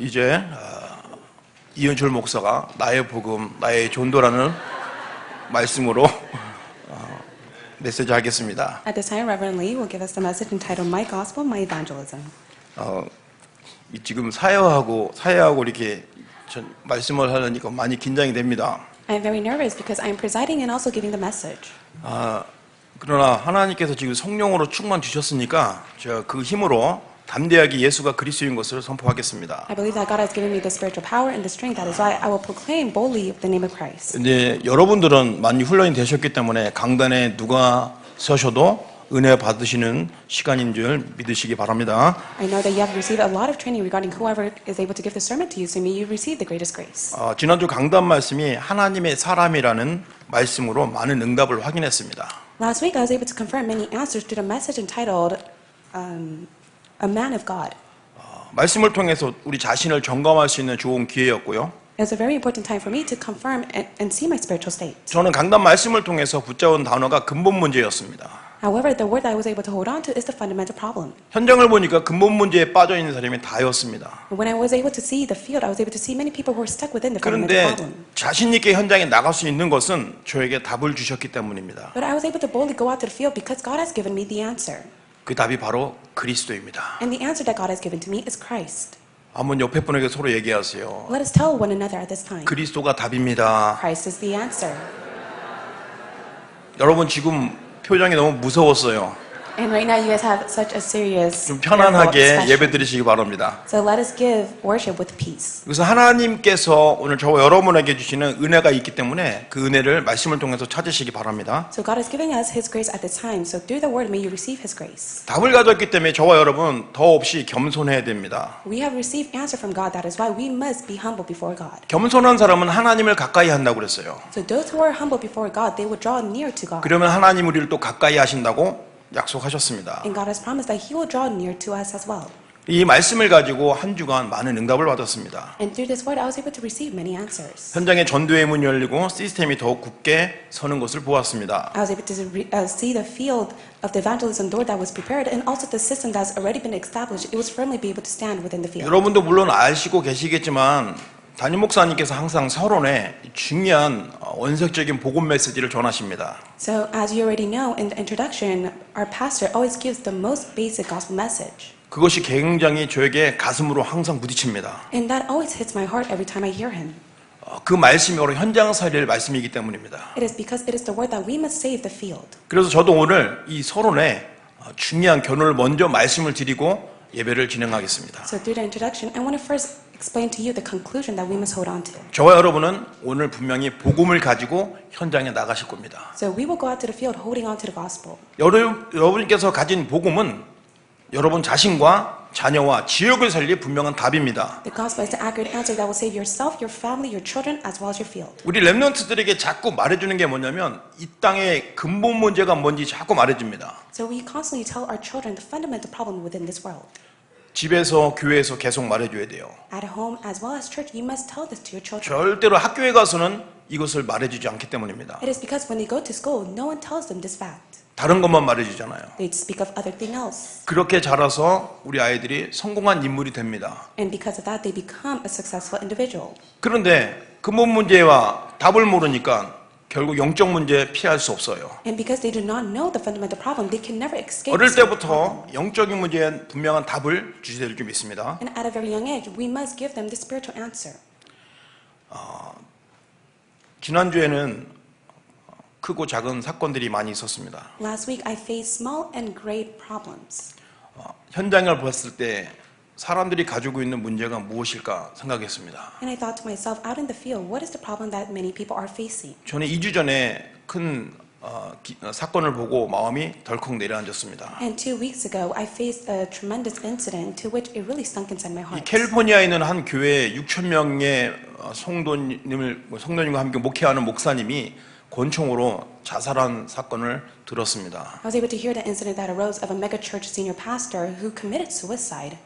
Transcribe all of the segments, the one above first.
이제 이은철 목사가 나의 복음, 나의 전도라는 말씀으로 메시지 하겠습니다. At this time, Reverend Lee will give us the message entitled My Gospel, My Evangelism. 지금 사회하고 이렇게 말씀을 하려니까 많이 긴장이 됩니다. I am very nervous because I am presiding and also giving the message. 그러나 하나님께서 지금 성령으로 충만 주셨으니까 제가 그 힘으로 담대하게 예수가 그리스도인 것을 선포하겠습니다. I believe that God has given me the spiritual power and the strength. That is why I will proclaim boldly the name of Christ. 이제 여러분들은 많이 훈련이 되셨기 때문에 강단에 누가 서셔도 은혜 받으시는 시간인 줄 믿으시기 바랍니다. I know that you have received a lot of training regarding whoever is able to give the sermon to you, so may you receive the greatest grace. 지난주 강단 말씀이 하나님의 사람이라는 말씀으로 많은 응답을 확인했습니다. Last week, I was able to confirm many answers to the message entitled A Man of God. 말씀을 통해서 우리 자신을 점검할 수 있는 좋은 기회였고요. It was a very important time for me to confirm and see my spiritual state. 저는 강단 말씀을 통해서 붙잡은 단어가 근본 문제였습니다. However, the word that I was able to hold on to is the fundamental problem. 현장을 보니까 근본 문제에 빠져 있는 사람이 다였습니다. When I was able to see the field, I was able to see many people who were stuck within the fundamental 그런데 problem. 자신 있게 현장에 나갈 수 있는 것은 저에게 답을 주셨기 때문입니다. But I was able to boldly go out to the field because God has given me the answer. 그 답이 바로 그리스도입니다. And the answer that God has given to me is Christ. 한번 옆에 분에게 서로 얘기하세요. Let us tell one another at this time. 그리스도가 답입니다. Christ is the answer. 여러분 지금 표정이 너무 무서웠어요. And right now you guys have such a serious 좀 편안하게 expression. 예배 드리시기 바랍니다. So let us give worship with peace. 그래서 하나님께서 오늘 저와 여러분에게 주시는 은혜가 있기 때문에 그 은혜를 말씀을 통해서 찾으시기 바랍니다. So God is giving us His grace at this time. So through the word may you receive His grace. 답을 가졌기 때문에 저와 여러분 더 없이 겸손해야 됩니다. We have received answer from God. That is why we must be humble before God. 겸손한 사람은 하나님을 가까이 한다고 그랬어요. So those who are humble before God, they will draw near to God. 그러면 하나님 우리를 또 가까이 하신다고 약속하셨습니다. And God has promised that He will draw near to us as well. 이 말씀을 가지고 한 주간 많은 응답을 받았습니다. And through this word, I was able to receive many answers. 현장에 전도의 문이 열리고 시스템이 더욱 굳게 서는 것을 보았습니다. I was able to see the field of the evangelism door that was prepared, and also the system that's already been established. It was firmly be able to stand within the field. 여러분도 물론 아시고 계시겠지만 담임 목사님께서 항상 서론에 중요한 원색적인 복음 메시지를 전하십니다. So, as you already know, in the introduction, our pastor always gives the most basic gospel message. 그것이 굉장히 저에게 가슴으로 항상 부딪힙니다. And that always hits my heart every time I hear him. 그 말씀이 바로 현장 살릴 말씀이기 때문입니다. It is because it is the word that we must save the field. 그래서 저도 오늘 이 서론에 중요한 결론을 먼저 말씀을 드리고 예배를 진행하겠습니다. So, through the introduction, I want to first explain to you the conclusion that we must hold on to. 저와 여러분은 오늘 분명히 복음을 가지고 현장에 나가실 겁니다. So, we will go out to the field holding on to the gospel. 여러분께서 가진 복음은 여러분 자신과 자녀와 지역을 살릴 분명한 답입니다. The gospel is the accurate answer that will save yourself, your family, your children, as well as your field. 우리 렘넌트들에게 자꾸 말해주는 게 뭐냐면 이 땅의 근본 문제가 뭔지 자꾸 말해줍니다. So we constantly tell our children the fundamental problem within this world. 집에서 교회에서 계속 말해줘야 돼요. At home as well as church, you must tell this to your children. 절대로 학교에 가서는 이것을 말해주지 않기 때문입니다. It is because when they go to school, no one tells them this fact. 다른 것만 말해주잖아요. They speak of other thing else. 그렇게 자라서 우리 아이들이 성공한 인물이 됩니다. And because of that, they become a successful individual. 그런데 근본 문제와 답을 모르니까 결국 영적 문제 피할 수 없어요. And because they do not know the fundamental problem, they can never escape. 어릴 this 때부터 영적인 문제에 분명한 답을 주셔야 될 줄 믿습니다. And at a very young age, we must give them the spiritual answer. 지난주에는 크고 작은 사건들이 많이 있었습니다. Last week, I faced small and great problems. 현장을 봤을 때 사람들이 가지고 있는 문제가 무엇일까 생각했습니다. And I thought to myself, out in the field, what is the problem that many people are facing? 저는 2주 전에 큰 사건을 보고 마음이 덜컥 내려앉았습니다. And 2 weeks ago, I faced a tremendous incident to which it really stunk inside my 이 heart. 캘리포니아에 있는 한 교회에 6천 명의 성도님과 함께 목회하는 목사님이 권총으로 자살한 사건을 들었습니다. I was able to hear the incident that arose of a megachurch senior pastor who committed suicide.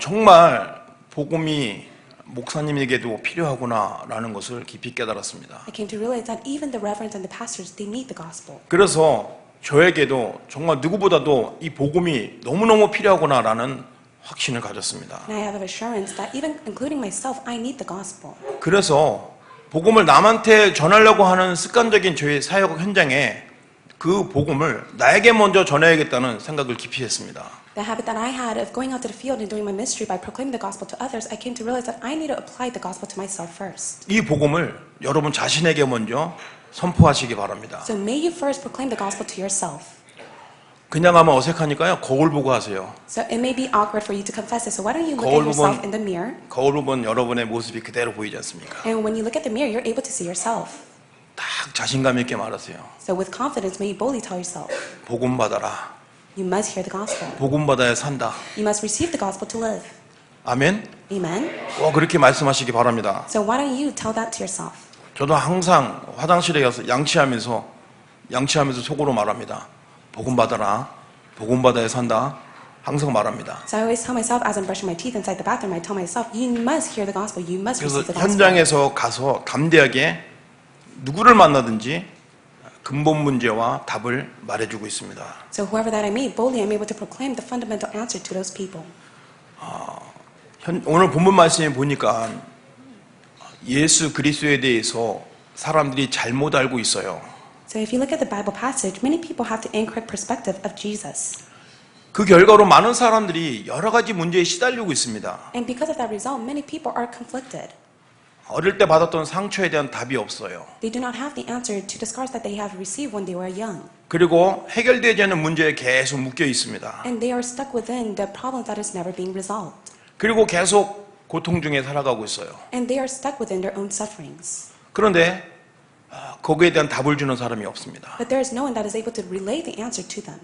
정말 복음이 목사님에게도 필요하구나라는 것을 깊이 깨달았습니다. I came to realize that even the reverends and the pastors, they need the gospel. 그래서 저에게도 정말 누구보다도 이 복음이 너무너무 필요하구나라는 확신을 가졌습니다. And I have assurance that even including myself, I need the gospel. 그래서 복음을 남한테 전하려고 하는 습관적인 저의 사역 현장에 그 복음을 나에게 먼저 전해야겠다는 생각을 깊이 했습니다. The habit that I had of going out to the field and doing my ministry by proclaiming the gospel to others, I came to realize that I need to apply the gospel to myself first. 이 복음을 여러분 자신에게 먼저 선포하시기 바랍니다. So may you first proclaim the gospel to yourself. 그냥 하면 어색하니까요. 거울 보고 하세요. So it may be awkward for you to confess it. So why don't you look 거울 at yourself 보면- in the mirror? 거울 보면 여러분의 모습이 그대로 보이지 않습니까? And when you look at the mirror, you're able to see yourself. 딱 자신감 있게 말하세요. So with confidence, may you boldly tell yourself, 복음 받아라. you must hear the gospel. 복음 받아야 산다. You must receive the gospel to live. 아멘. Amen. 그렇게 말씀하시기 바랍니다. So why don't you tell that to yourself? 저도 항상 화장실에 가서 양치하면서 속으로 말합니다. 복음 받아라. 복음 받아야 산다. 항상 말합니다. So I always tell myself as I'm brushing my teeth inside the bathroom, I tell myself, you must hear the gospel. You must 그래서 receive the gospel. 현장에서 가서 담대하게 누구를 만나든지 근본 문제와 답을 말해주고 있습니다. So whoever that I meet, boldly I'm able to proclaim the fundamental answer to those people. 오늘 본문 말씀에 보니까 예수 그리스도에 대해서 사람들이 잘못 알고 있어요. So if you look at the Bible passage, many people have the incorrect perspective of Jesus. 그 결과로 많은 사람들이 여러 가지 문제에 시달리고 있습니다. And because of that result, many people are conflicted. 어릴 때 받았던 상처에 대한 답이 없어요. They do not have the answer to the scars that they have received when they were young. 그리고 해결되지 않은 문제에 계속 묶여 있습니다. And they are stuck within the problem that is never being resolved. 그리고 계속 고통 중에 살아가고 있어요. And they are stuck within their own sufferings. 그런데 거기에 대한 답을 주는 사람이 없습니다. But there is no one that is able to relay the answer to them.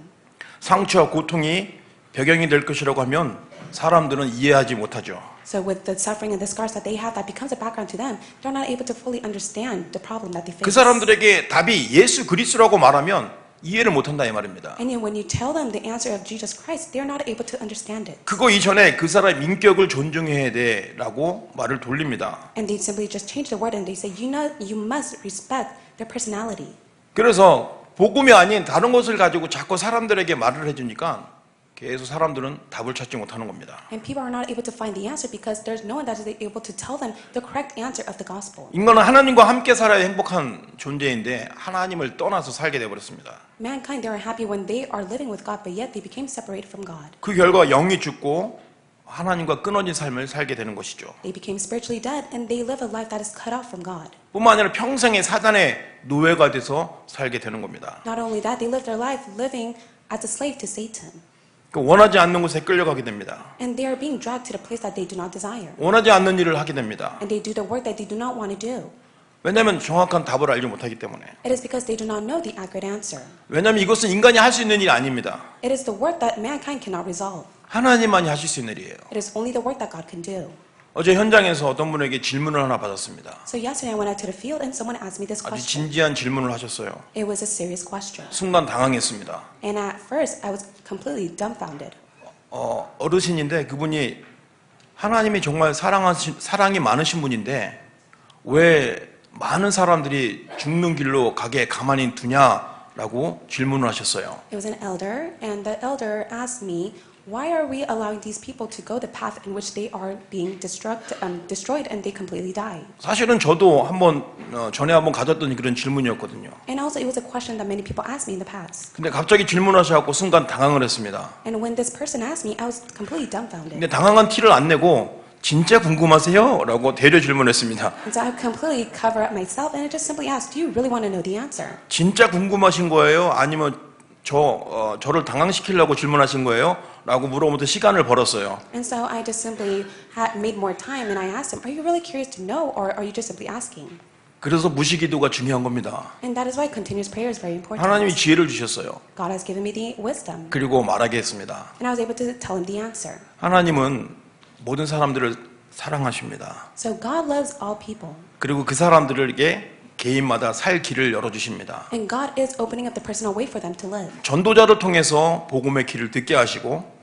상처와 고통이 배경이 될 것이라고 하면 사람들은 이해하지 못하죠. So with the suffering and the scars that they have that becomes a background to them, they're not able to fully understand the problem that they face. 그 사람들에게 답이 예수 그리스도라고 말하면 이해를 못한다 이 말입니다. And yet when you tell them the answer of Jesus Christ, they're not able to understand it. 그거 이전에 그 사람의 인격을 존중해야 돼라고 말을 돌립니다. And they simply just change the word and they say, you know, you must respect their personality. 그래서 복음이 아닌 다른 것을 가지고 자꾸 사람들에게 말을 해주니까 계속 사람들은 답을 찾지 못하는 겁니다. And people are not able to find the answer because there's no one that is able to tell them the correct answer of the gospel. 인간은 하나님과 함께 살아야 행복한 존재인데 하나님을 떠나서 살게 되어버렸습니다. Mankind, they are happy when they are living with God, but yet they became separated from God. 그 결과 영이 죽고 하나님과 끊어진 삶을 살게 되는 것이죠. They became spiritually dead and they live a life that is cut off from God. 뿐만 아니라 평생의 사단의 노예가 돼서 살게 되는 겁니다. Not only that, they live their life living as a slave to Satan. 원하지 않는 곳에 끌려가게 됩니다. And they are being dragged to the place that they do not desire. 원하지 않는 일을 하게 됩니다. And they do the work that they do not want to do. 왜냐하면 정확한 답을 알지 못하기 때문에. It is because they do not know the accurate answer. 왜냐하면 이것은 인간이 할 수 있는 일이 아닙니다. It is the work that mankind cannot resolve. 하나님만이 하실 수 있는 일이에요. It is only the work that God can do. 어제 현장에서 어떤 분에게 질문을 하나 받았습니다. So yesterday I went out to the field and someone asked me this 아주 question. 진지한 질문을 하셨어요. It was a serious question. 순간 당황했습니다. And at first I was completely dumbfounded. 어르신인데 그분이 하나님이 정말 사랑이 많으신 분인데 왜 많은 사람들이 죽는 길로 가게 가만히 두냐라고 질문을 하셨어요. It was an elder, and the elder asked me, why are we allowing these people to go the path in which they are being destroyed and they completely die? 사실은 저도 전에 한번 가졌던 그런 질문이었거든요. And also it was a question that many people asked me in the past. 근데 갑자기 질문하셔갖고 순간 당황을 했습니다. And when this person asked me, I was completely dumbfounded. 근데 당황한 티를 안 내고 진짜 궁금하세요? 라고 대려 질문했습니다. And so I completely covered up myself and I just simply asked, do you really want to know the answer? 진짜 궁금하신 거예요? 아니면 저를 당황시키려고 질문하신 거예요? 라고 물어보면서 시간을 벌었어요. And so I just simply made more time and I asked him, are you really curious to know or are you just simply asking? 그래서 무시기도가 중요한 겁니다. And that is why continuous prayer is very important. 하나님이 지혜를 주셨어요. God has given me the wisdom. 그리고 말하게 했습니다. And I was able to tell him the answer. 하나님은 모든 사람들을 사랑하십니다. So God loves all people. 그리고 그 사람들에게 개인마다 살 길을 열어주십니다. And God is opening up the personal way for them to live. 전도자를 통해서 복음의 길을 듣게 하시고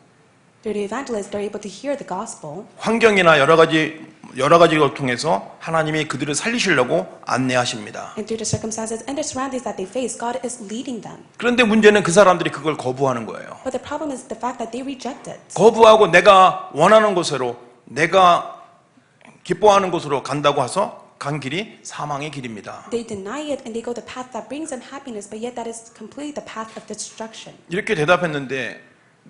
Through the evangelists, they're able to hear the gospel. 환경이나 여러 가지 여러 가지를 통해서 하나님이 그들을 살리시려고 안내하십니다. And through the circumstances and the surroundings that they face, God is leading them. 그런데 문제는 그 사람들이 그걸 거부하는 거예요. But the problem is the fact that they reject it. 거부하고 내가 원하는 곳으로, 내가 기뻐하는 곳으로 간다고 해서 간 길이 사망의 길입니다. They deny it and they go the path that brings them happiness, but yet that is completely the path of destruction. 이렇게 대답했는데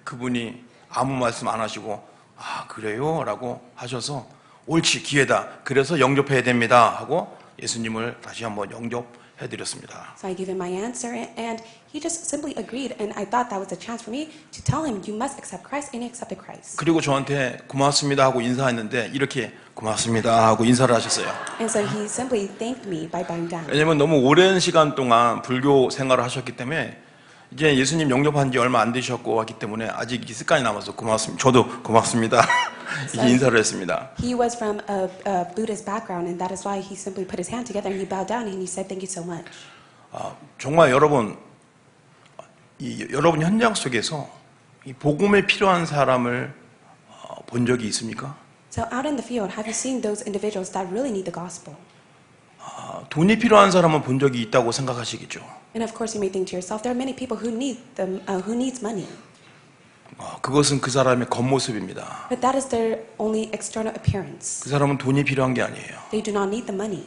그분이 아무 말씀 안 하시고 아 그래요? 라고 하셔서 옳지 기회다. 그래서 영접해야 됩니다. 하고 예수님을 다시 한번 영접해드렸습니다. So I gave him my answer, and he just simply agreed, and I thought that was a chance for me to tell him, you must accept Christ, and he accepted Christ. 그리고 저한테 고맙습니다 하고 인사했는데 이렇게 고맙습니다 하고 인사를 하셨어요. And so he simply thanked me by bowing down. 왜냐면 너무 오랜 시간 동안 불교 생활을 하셨기 때문에 이제 예수님 영접한 지 얼마 안 되셨고 하기 때문에 아직 이 습관이 남아서 고맙습니다. 저도 고맙습니다. 이렇게 인사를 했습니다. He was from a Buddhist background, and that is why he simply put his hand together and he bowed down and he said, "Thank you so much." 정말 여러분 현장 속에서 이 복음에 필요한 사람을 본 적이 있습니까? So out in the field, have you seen those individuals that really need the gospel? 돈이 필요한 사람은 본 적이 있다고 생각하시겠죠. And of course, you may think to yourself, there are many people who need them, who needs money. 그것은 그 사람의 겉모습입니다. But that is their only external appearance. 그 사람은 돈이 필요한 게 아니에요. They do not need the money.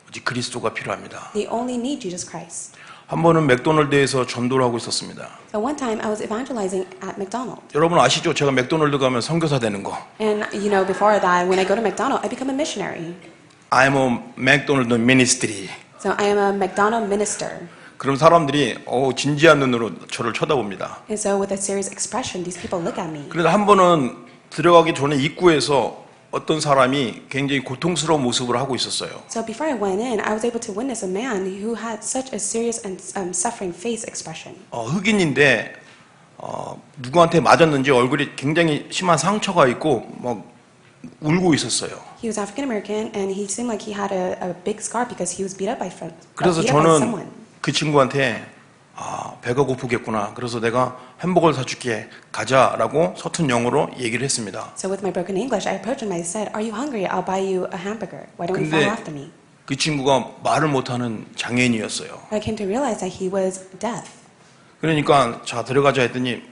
오직 그리스도가 필요합니다. They only need Jesus Christ. 한 번은 맥도날드에서 전도를 하고 있었습니다. So one time I was evangelizing at McDonald's. 여러분 아시죠? 제가 맥도날드 가면 선교사 되는 거. And you know, before that, when I go to McDonald's, I become a missionary. I'm a McDonald ministry. So I am a McDonald's minister. 그럼 사람들이 진지한 눈으로 저를 쳐다봅니다. And so with a serious expression, these people look at me. 그래서 한 번은 들어가기 전에 입구에서 어떤 사람이 굉장히 고통스러운 모습을 하고 있었어요. So before I went in, I was able to witness a man who had such a serious and suffering face expression. 흑인인데 누구한테 맞았는지 얼굴이 굉장히 심한 상처가 있고 막 울고 있었어요. He was African American, and he seemed like he had a big scar because he was beat up by 그래서 someone. 저는 그 친구한테 배가 고프겠구나. 그래서 내가 햄버거를 사줄게. 가자라고 서툰 영어로 얘기를 했습니다. So with my broken English, I approached him and I said, "Are you hungry? I'll buy you a hamburger. Why don't you follow after me?" 그 친구가 말을 못하는 장애인이었어요. I came to realize that he was deaf. 그러니까 자 들어가자 했더니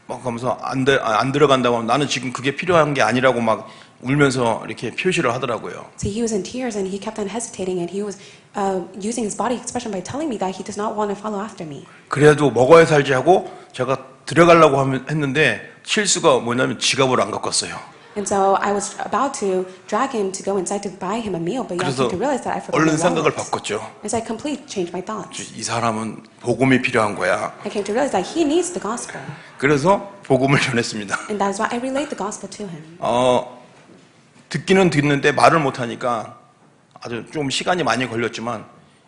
막 하면서 안 들어간다고 하면 나는 지금 그게 필요한 게 아니라고 막 울면서 이렇게 표시를 하더라고요. So he was in tears and he kept on hesitating, and he was using his body expression by telling me that he does not want to follow after me. 그래도 먹어야 살지 하고 제가 들어가려고 했는데 실수가 뭐냐면 지갑을 안 갖고 왔어요. And so I was about to drag him to go inside to buy him a meal, but I came 그래서 to realize that I forgot 얼른 my 생각을 wallet. 바꿨죠. And so I completely changed my thoughts. 이 사람은 복음이 필요한 거야. I came to realize that he needs the gospel, 그래서 복음을 전했습니다. and that is why I relayed the gospel to him. 듣기는 듣는데 말을 못하니까 아주 좀 시간이 많이 걸렸지만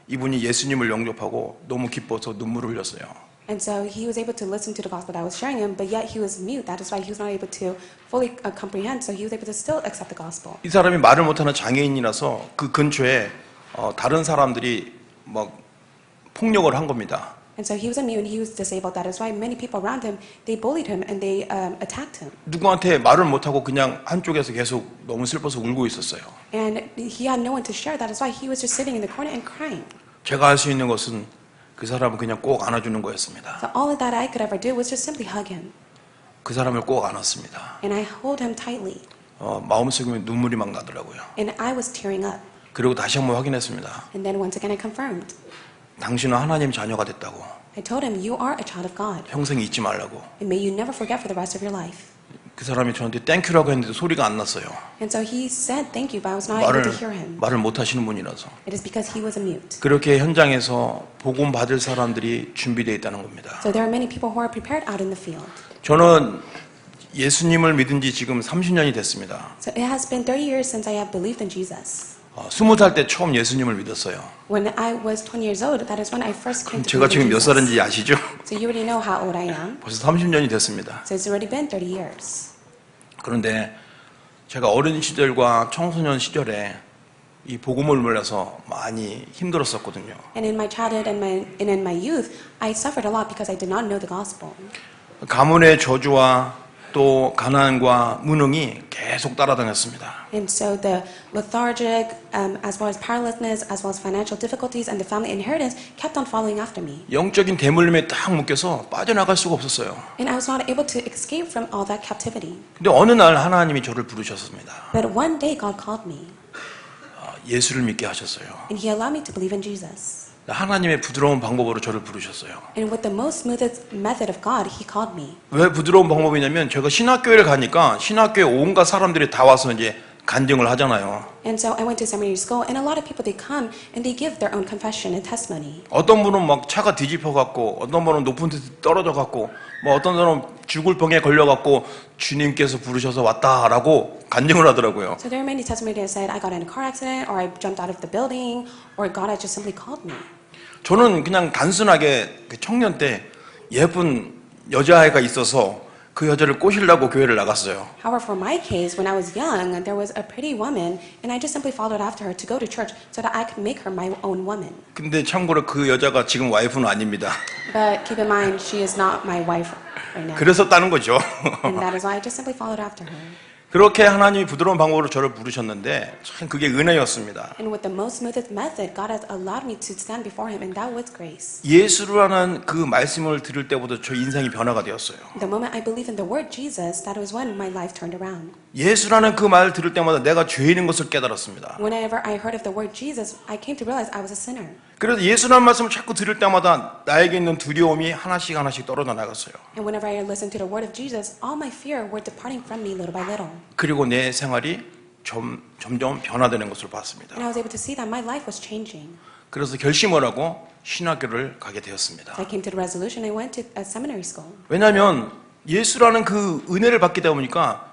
이분이 예수님을 영접하고 너무 기뻐서 눈물을 흘렸어요. And so he was able to listen to the gospel that I was sharing him, but yet he was mute. That is why he was not able to fully comprehend. So he was able to still accept the gospel. 이 사람이 말을 못하는 장애인이라서 그 근처에 다른 사람들이 막 폭력을 한 겁니다. And so he was a mute and he was disabled. That is why many people around him, they bullied him and they attacked him. 누구한테 말을 못하고 그냥 한쪽에서 계속 너무 슬퍼서 울고 있었어요. And he had no one to share. That is why he was just sitting in the corner and crying. 제가 할 수 있는 것은 그 사람을 그냥 꼭 안아주는 거였습니다. So all that I could ever do was just simply hug him. 그 사람을 꼭 안았습니다. And I hold him tightly. 마음속에 눈물이 막 나더라고요. And I was tearing up. 그리고 다시 한번 확인했습니다. And then once again I confirmed. 당신은 하나님 자녀가 됐다고. I told him, you are a child of God. 평생 잊지 말라고. And may you never forget for the rest of your life. 그 사람이 저한테 땡큐라고 했는데 소리가 안 났어요. And so he said thank you, but I was not able to hear him. 말을 못 하시는 분이라서. It is because he was a mute. 그렇게 현장에서 복음 받을 사람들이 준비되어 있다는 겁니다. So there are many people who are prepared out in the field. 저는 예수님을 믿은 지 지금 30년이 됐습니다. So it has been 30 years since I have believed in Jesus. 20살 때 처음 예수님을 믿었어요. When I was 20 years old, that is when I first came to 제가 believe 지금 in 몇 Jesus. 살인지 아시죠? So you already know how old I am. 벌써 30년이 됐습니다. So it's already been 30 years. 그런데 제가 어린 시절과 청소년 시절에 이 복음을 몰라서 많이 힘들었었거든요. And in my childhood and in my youth, I suffered a lot because I did not know the gospel. 가문의 저주와 또 가난과 무능이 계속 따라다녔습니다. And so the lethargic, as well as powerlessness, as well as financial difficulties and the family inheritance kept on following after me. 영적인 대물림에 딱 묶여서 빠져나갈 수가 없었어요. And I was not able to escape from all that captivity. 근데 어느 날 하나님이 저를 부르셨습니다. But one day God called me, 예수를 믿게 하셨어요. and He allowed me to believe in Jesus. 하나님의 부드러운 방법으로 저를 부르셨어요. And with the most smoothest method of God, He called me. 왜 부드러운 방법이냐면 제가 신학교를 가니까 신학교에 온갖 사람들이 다 와서 이제 간증을 하잖아요. And so I went to seminary school, and a lot of people, they come and they give their own confession and testimony. 어떤 분은 막 차가 뒤집혀 갖고, 어떤 분은 높은 데 떨어져 갖고, 뭐 어떤 사람은 죽을 병에 걸려 갖고 주님께서 부르셔서 왔다라고 간증을 하더라고요. So there are many testimonies that said, I got in a car accident, or I jumped out of the building, or God had just simply called me. 저는 그냥 단순하게 그 청년 때 예쁜 여자아이가 있어서 그 여자를 꼬시려고 교회를 나갔어요. However, for my case, when I was young, there was a pretty woman, and I just simply followed after her to go to church so that I could make her my own woman. 근데 참고로 그 여자가 지금 와이프는 아닙니다. But keep in mind, she is not my wife right now. 그래서 따는 거죠. And that is why I just simply followed after her. 그렇게 하나님이 부드러운 방법으로 저를 부르셨는데 참 그게 은혜였습니다. And with the most smoothest method, God has allowed me to stand before Him, and that was grace. 예수라는 그 말씀을 들을 때부터 저 인생이 변화가 되었어요. The moment I believed in the word Jesus, that was when my life turned around. 예수라는 그 말을 들을 때마다 내가 죄인인 것을 깨달았습니다. Whenever I heard of the word Jesus, I came to realize I was a sinner. 그래서 예수라는 말씀을 자꾸 들을 때마다 나에게 있는 두려움이 하나씩 하나씩 떨어져 나갔어요. And whenever I listened to the word of Jesus, all my fear were departing from me little by little. 그리고 내 생활이 점점 변화되는 것을 봤습니다. And I was able to see that my life was changing. 그래서 결심을 하고 신학교를 가게 되었습니다. So I came to the resolution, I went to a seminary school. 왜냐하면 예수라는 그 은혜를 받게 되다 보니까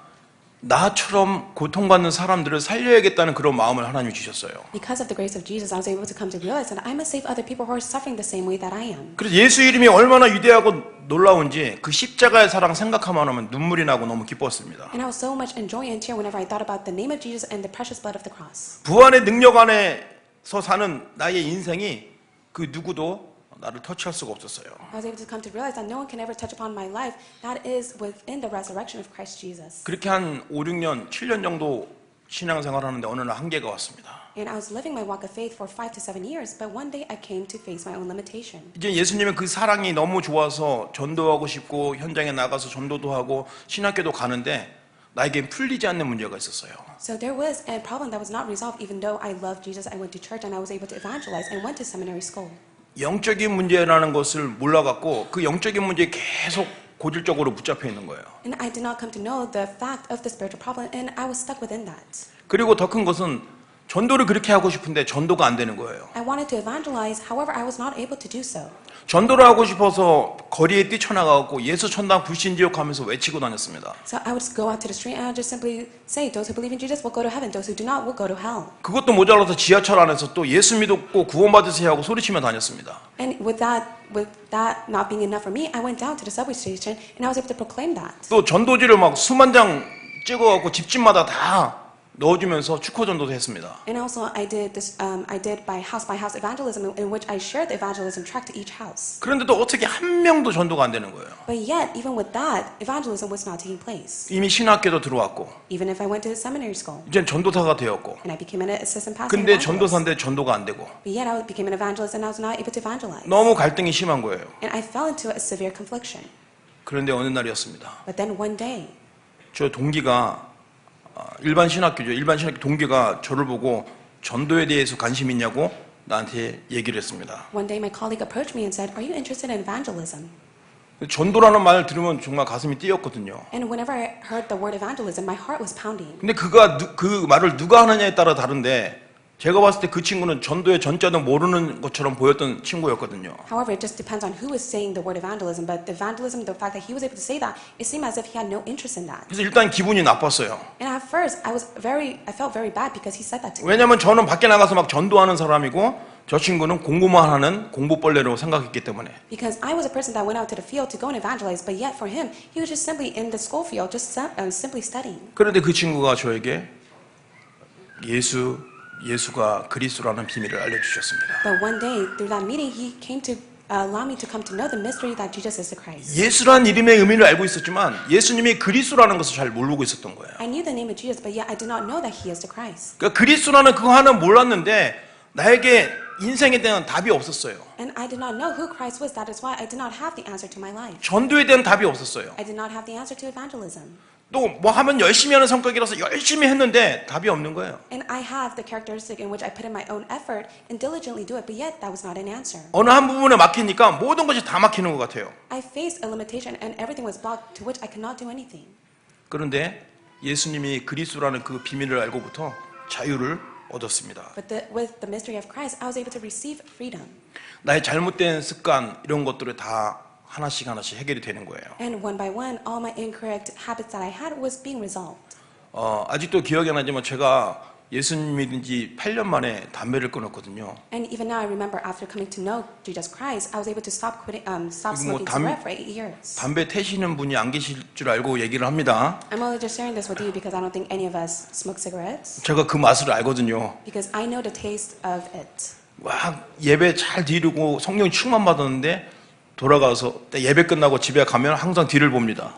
나처럼 고통받는 사람들을 살려야겠다는 그런 마음을 하나님이 주셨어요. Because of the grace of Jesus, I was able to come to realize that I must save other people who are suffering the same way that I am. 그래서 예수 이름이 얼마나 위대하고 놀라운지 그 십자가의 사랑 생각하면 눈물이 나고 너무 기뻤습니다. And I was so much enjoy and tear whenever I thought about the name of Jesus and the precious blood of the cross. 부활의 능력 안에서 사는 나의 인생이 그 누구도 나를 터치할 수가 없었어요. I was able to come to realize that no one can ever touch upon my life. That is within the resurrection of Christ Jesus. 그렇게 한 5, 6년, 7년 정도 신앙생활 하는데 어느 날 한계가 왔습니다. And I was living my walk of faith for 5 to 7 years, but one day I came to face my own limitation. 이제 예수님의 그 사랑이 너무 좋아서 전도하고 싶고 현장에 나가서 전도도 하고 신학교도 가는데 나에겐 풀리지 않는 문제가 있었어요. So there was a problem that was not resolved. Even though I loved Jesus, I went to church and I was able to evangelize and went to seminary school. 영적인 문제라는 것을 몰라갖고 그 영적인 문제에 계속 고질적으로 붙잡혀 있는 거예요. And I did not come to know the fact of the spiritual problem, and I was stuck within that. 그리고 더 큰 것은 전도를 그렇게 하고 싶은데 전도가 안 되는 거예요. I wanted to evangelize, however, I was not able to do so. 전도를 하고 싶어서 거리에 뛰쳐나가고 예수 천당 불신지옥 하면서 외치고 다녔습니다. So I would go out to the street and I would just simply say, those who believe in Jesus will go to heaven, those who do not will go to hell. 그것도 모자라서 지하철 안에서 또 예수 믿고 구원받으세요 하고 소리치며 다녔습니다. And with that not being enough for me, I went down to the subway station and I was able to proclaim that. 또 전도지를 막 수만 장 찍어갖고 집집마다 다 넣어주면서 축호 전도도 했습니다. And also I did this, I did by house evangelism, in which I shared the evangelism tract to each house. 그런데 또 어떻게 한 명도 전도가 안 되는 거예요. But yet, even with that, evangelism was not taking place. 이미 신학교도 들어왔고 Even if I went to seminary school 이젠 전도사가 되었고 and I became an assistant pastor. 근데 evangelist. 전도사인데 전도가 안 되고 But yet I became an evangelist and I was not able to evangelize. 너무 갈등이 심한 거예요. And I fell into a severe confliction. 그런데 어느 날이었습니다. But then one day, 저 동기가 일반 신학교죠. 일반 신학교 동기가 저를 보고 전도에 대해서 관심 있냐고 나한테 얘기를 했습니다. one day my colleague approached me and said, "Are you interested in evangelism?" 전도라는 말을 들으면 정말 가슴이 뛰었거든요. And whenever I heard the word evangelism, my heart was pounding. 근데 그 말을 누가 하느냐에 따라 다른데 제가 봤을 때 그 친구는 전도의 전자도 모르는 것처럼 보였던 친구였거든요. However, it just depends on who is saying the word evangelism. But the evangelism, the fact that he was able to say that, it seemed as if he had no interest in that. 그래서 일단 기분이 나빴어요. And at first, I felt very bad because he said that to me. 왜냐하면 저는 밖에 나가서 막 전도하는 사람이고 저 친구는 공부만 하는 공부벌레로 생각했기 때문에. Because I was a person that went out to the field to go and evangelize, but yet for him, he was just simply in the school field, just simply studying. 그런데 그 친구가 저에게 예수가 그리스도라는 비밀을 알려주셨습니다. But one day, through that meeting, he came to allow me to come to know the mystery that Jesus is the Christ. 예수란 이름의 의미를 알고 있었지만 예수님이 그리스도라는 것을 잘 모르고 있었던 거예요. I knew the name of Jesus, but yet I did not know that he is the Christ. 그러니까 그리스도라는 그거 하나 몰랐는데 나에게 인생에 대한 답이 없었어요. And I did not know who Christ was. That is why I did not have the answer to my life. 전도에 대한 답이 없었어요. I did not have the answer to evangelism. 또 뭐 하면 열심히 하는 성격이라서 열심히 했는데 답이 없는 거예요. And I have the characteristic in which I put in my own effort and diligently do it, but yet that was not an answer. 어느 한 부분에 막히니까 모든 것이 다 막히는 것 같아요. I faced a limitation and everything was blocked to which I could not do anything. 그런데 예수님이 그리스도라는 그 비밀을 알고부터 자유를 얻었습니다. But with the mystery of Christ, I was able to receive freedom. 나의 잘못된 습관 이런 것들을 다 하나씩 하나씩 해결이 되는 거예요. And one by one, all my incorrect habits that I had was being resolved. 아직도 기억이 나지만 제가 예수님 믿은 지 8년 만에 담배를 끊었거든요. And even now, I remember after coming to know Jesus Christ, I was able to stop smoking cigarette for 8 years. 담배 태시는 분이 안 계실 줄 알고 얘기를 합니다. I'm only just sharing this with you because I don't think any of us smoke cigarettes. 제가 그 맛을 알거든요. Because I know the taste of it. 와, 예배 잘 드리고 성령 충만 받았는데 돌아가서 예배 끝나고 집에 가면 항상 뒤를 봅니다.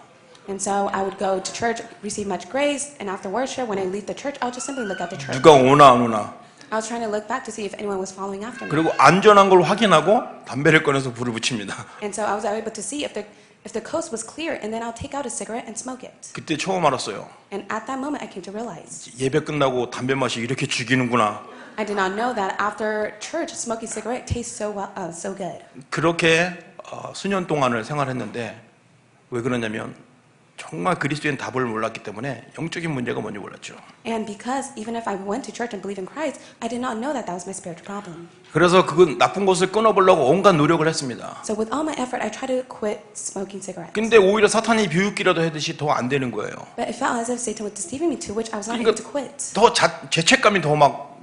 And so I would go to church, receive much grace, and after worship, when I leave the church, I'll just simply look at the church. 누가 오나 안 오나. I was trying to look back to see if anyone was following after me. 그리고 안전한 걸 확인하고 담배를 꺼내서 불을 붙입니다. And so I was able to see if the coast was clear, and then I'll take out a cigarette and smoke it. 그때 처음 알았어요. And at that moment, I came to realize 예배 끝나고 담배 맛이 이렇게 죽이는구나. I did not know that after church, smoking cigarette tastes so good. 그렇게 수년 동안을 생활했는데 왜 그러냐면 정말 그리스도인 답을 몰랐기 때문에 영적인 문제가 뭔지 몰랐죠. And because even if I went to church and believed in Christ, I did not know that that was my spiritual problem. 그래서 그 나쁜 것을 끊어보려고 온갖 노력을 했습니다. So with all my effort, I tried to quit smoking cigarettes. 근데 오히려 사탄이 비웃기라도 하듯이 더 안 되는 거예요. But it felt as if Satan was deceiving me, to which I was not able to quit. 더 죄책감이 더 막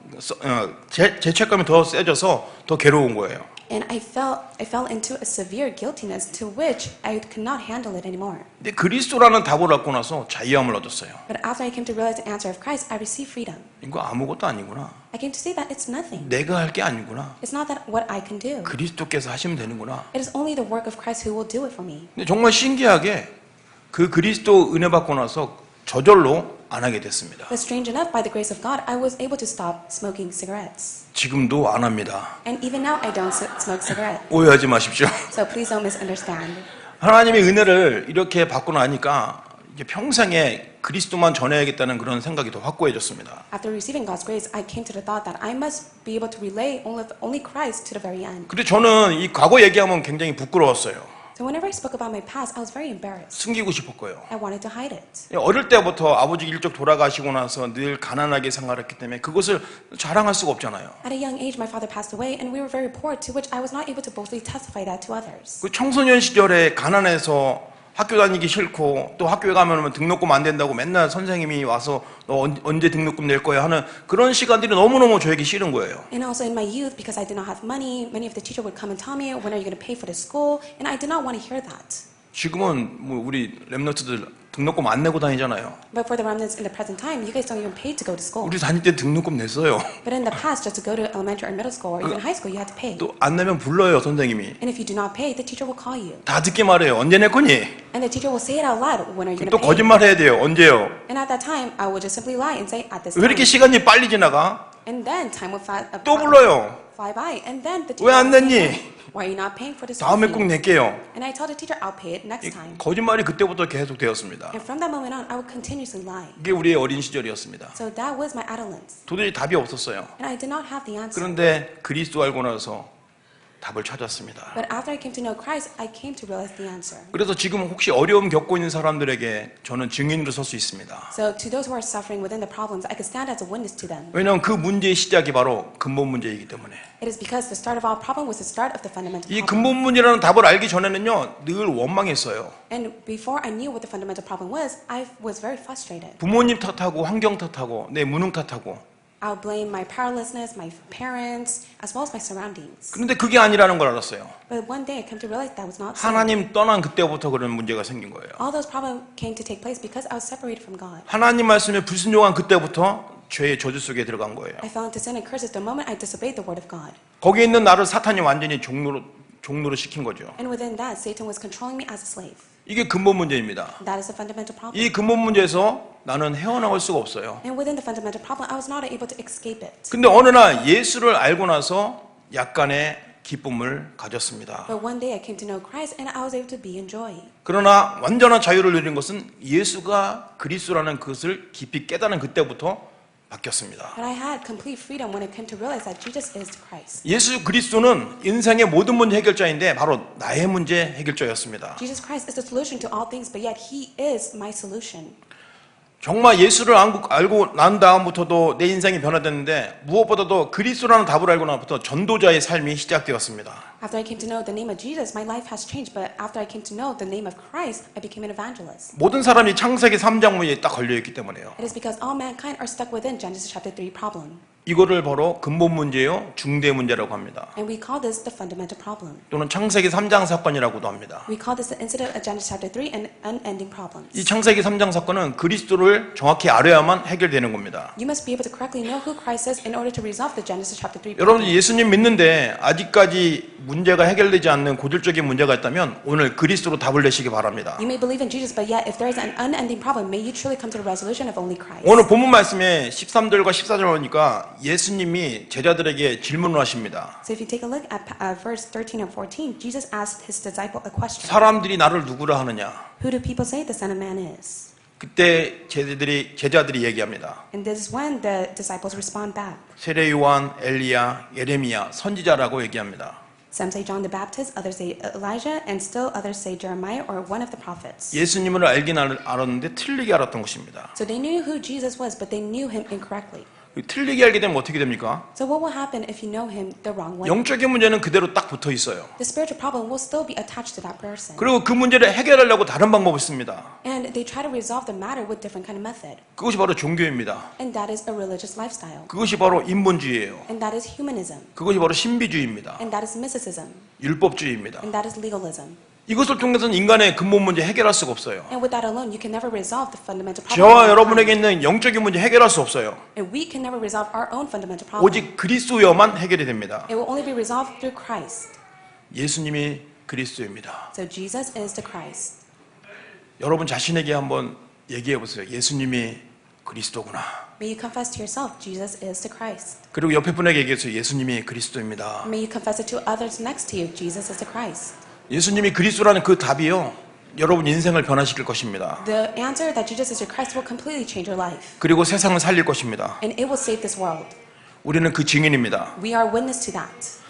죄책감이 더 세져서 더 괴로운 거예요. And I fell into a severe guiltiness to which I could not handle it anymore. 근데 그리스도라는 답을 얻고 나서 자유함을 얻었어요. But after I came to realize the answer of Christ, I received freedom. 이거 아무것도 아니구나. I came to see that it's nothing. 내가 할 게 아니구나. It's not that what I can do. 그리스도께서 하시면 되는구나. It is only the work of Christ who will do it for me. 근데 정말 신기하게 그 그리스도 은혜 받고 나서 저절로 안 하게 됐습니다. But strange enough, by the grace of God, I was able to stop smoking cigarettes. 지금도 안 합니다. And even now, I don't smoke cigarettes. 오해하지 마십시오. So please don't misunderstand. 하나님의 은혜를 이렇게 받고 나니까 이제 평생에 그리스도만 전해야겠다는 그런 생각이 더 확고해졌습니다. After receiving God's grace, I came to the thought that I must be able to relay only Christ to the very end. 근데 저는 이 과거 얘기하면 굉장히 부끄러웠어요. So whenever I spoke about my past, I was very embarrassed. 숨기고 싶었고요. I wanted to hide it. 어릴 때부터 아버지 일찍 돌아가시고 나서 늘 가난하게 생활했기 때문에 그것을 자랑할 수가 없잖아요. At a young age, my father passed away, and we were very poor, to which I was not able to boldly testify that to others. 그 청소년 시절에 가난해서 학교 다니기 싫고 또 학교에 가면 등록금 안 된다고 맨날 선생님이 와서 너 언제 등록금 낼 거야 하는 그런 시간들이 너무너무 저에게 싫은 거예요. And also in my youth, because I did not have money, many of the teachers would come and tell me, when are you going to pay for the school? And I did not want to hear that. 지금은 뭐 우리 랩런트들 등록금 안 내고 다니잖아요. But for the remnants in the present time, you guys don't even pay to go to school. 우리 다닐 때 등록금 냈어요. But in the past, just to go to elementary or middle school or even high school, you had to pay. 또 안 내면 불러요 선생님이. And if you do not pay, the teacher will call you. 다 듣게 말해요. 언제 낼 거니? And the teacher will say it out loud, when are you going 또 to pay? 거짓말 해야 돼요. 언제요? And at that time, I would just simply lie and say, at this 왜 이렇게 time. 시간이 빨리 지나가? And then time would 또 불러요. fly by. And then the 왜 teacher 안 would say, 냈니? why are you not paying for the school 다음에 꼭 fee? 낼게요. And I tell the teacher, I'll pay it next time. 거짓말이 그때부터 계속 되었습니다. And from that moment on, I would continuously lie. 이게 우리의 어린 시절이었습니다. So that was my adolescence. 도저히 답이 없었어요. And I did not have the answer. 그런데 그리스도 알고 나서 답을 찾았습니다. But after I came to know Christ, I came to realize the answer. 그래서 지금 혹시 어려움 겪고 있는 사람들에게 저는 증인으로 설 수 있습니다. So to those who are suffering within the problems, I could stand as a witness to them. 왜냐하면 그 문제의 시작이 바로 근본 문제이기 때문에. It is because the start of our problem was the start of the fundamental 이 problem. 근본 문제라는 답을 알기 전에는요 늘 원망했어요. And before I knew what the fundamental problem was, I was very frustrated. 부모님 탓하고 환경 탓하고 내 무능 탓하고. I'll blame my powerlessness, my parents, as well as my surroundings. 그런데 그게 아니라는 걸 알았어요. But one day I came to realize that was not so. 하나님 떠난 그때부터 그런 문제가 생긴 거예요. All those problems came to take place because I was separated from God. 하나님 말씀에 불순종한 그때부터 죄의 저주 속에 들어간 거예요. I fell into sin and curses the moment I disobeyed the word of God. 거기에 있는 나를 사탄이 완전히 종로로 종로로 시킨 거죠. And within that, Satan was controlling me as a slave. 이게 근본 문제입니다. That is the fundamental problem. 이 근본 문제에서 나는 헤어나올 수가 없어요. And within the fundamental problem, I was not able to escape it. 근데 어느 날 예수를 알고 나서 약간의 기쁨을 가졌습니다. But one day I came to know Christ and I was able to be in joy. 그러나 완전한 자유를 누린 것은 예수가 그리스도라는 것을 깊이 깨달은 그때부터 바뀌었습니다. But I had complete freedom when I came to realize that Jesus is Christ. 예수 그리스도는 인생의 모든 문제 해결자인데 바로 나의 문제 해결자였습니다. Jesus Christ is the solution to all things, but yet He is my solution. 정말 예수를 알고 난 다음부터도 내 인생이 변화됐는데 무엇보다도 그리스도라는 답을 알고 나부터 전도자의 삶이 시작되었습니다. After I came to know the name of Jesus, my life has changed. But after I came to know the name of Christ, I became an evangelist. 모든 사람이 창세기 3장문에 딱 걸려있기 때문에요. It is because all mankind are stuck within Genesis chapter 3 problem. 이거를 바로 근본 문제요, 중대 문제라고 합니다. And we call this the fundamental problem. 또는 창세기 3장 사건이라고도 합니다. We call this the incident of Genesis chapter 3 and unending problems. 이 창세기 3장 사건은 그리스도를 정확히 알아야만 해결되는 겁니다. You must be able to correctly know who Christ is in order to resolve the Genesis chapter 3 여러분 problem. 예수님 믿는데 아직까지 문제가 해결되지 않는 고질적인 문제가 있다면 오늘 그리스도로 답을 내시기 바랍니다. You may believe in Jesus, but yet if there is an unending problem, may you truly come to the resolution of only Christ. 오늘 본문 말씀에 13절과 14절 보니까 예수님이 제자들에게 질문을 하십니다. So if you take a look at verse 13 and 14, Jesus asked his disciple a question. 사람들이 나를 누구라 하느냐? Who do people say the Son of Man is? 그때 제자들이 얘기합니다. And this is when the disciples respond back. 세례 요한, 엘리야, 예레미야, 선지자라고 얘기합니다. Some say John the Baptist, others say Elijah, and still others say Jeremiah or one of the prophets. 예수님을 알긴 알았는데 틀리게 알았던 것입니다. So they knew who Jesus was, but they knew him incorrectly. 틀리게 알게 되면 어떻게 됩니까? So what will happen if you know him the wrong way? 영적인 문제는 그대로 딱 붙어 있어요. The spiritual problem will still be attached to that person. 그리고 그 문제를 해결하려고 다른 방법을 씁니다. And they try to resolve the matter with different kind of method. 그것이 바로 종교입니다. And that is a religious lifestyle. 그것이 바로 인본주의예요. And that is humanism. 그것이 바로 신비주의입니다. And that is mysticism. 율법주의입니다. And that is legalism. 이것을 통해서는 인간의 근본 문제 해결할 수가 없어요. And with that alone, you can never resolve the fundamental problem. 저와 여러분에게 있는 영적인 문제 해결할 수 없어요. And we can never resolve our own fundamental problem. 오직 그리스도여만 해결이 됩니다. It will only be resolved through Christ. 예수님이 그리스도입니다. So Jesus is the Christ. 여러분 자신에게 한번 얘기해 보세요. 예수님이 그리스도구나. May you confess to yourself, Jesus is the Christ. 그리고 옆에 분에게 얘기해서 예수님이 그리스도입니다. May you confess it to others next to you, Jesus is the Christ. 예수님이 그리스도라는 그 답이요. 여러분 인생을 변화시킬 것입니다. The answer that Jesus is your Christ will completely change your life. 그리고 세상을 살릴 것입니다. And it will save this world. 우리는 그 증인입니다. We are witness to that.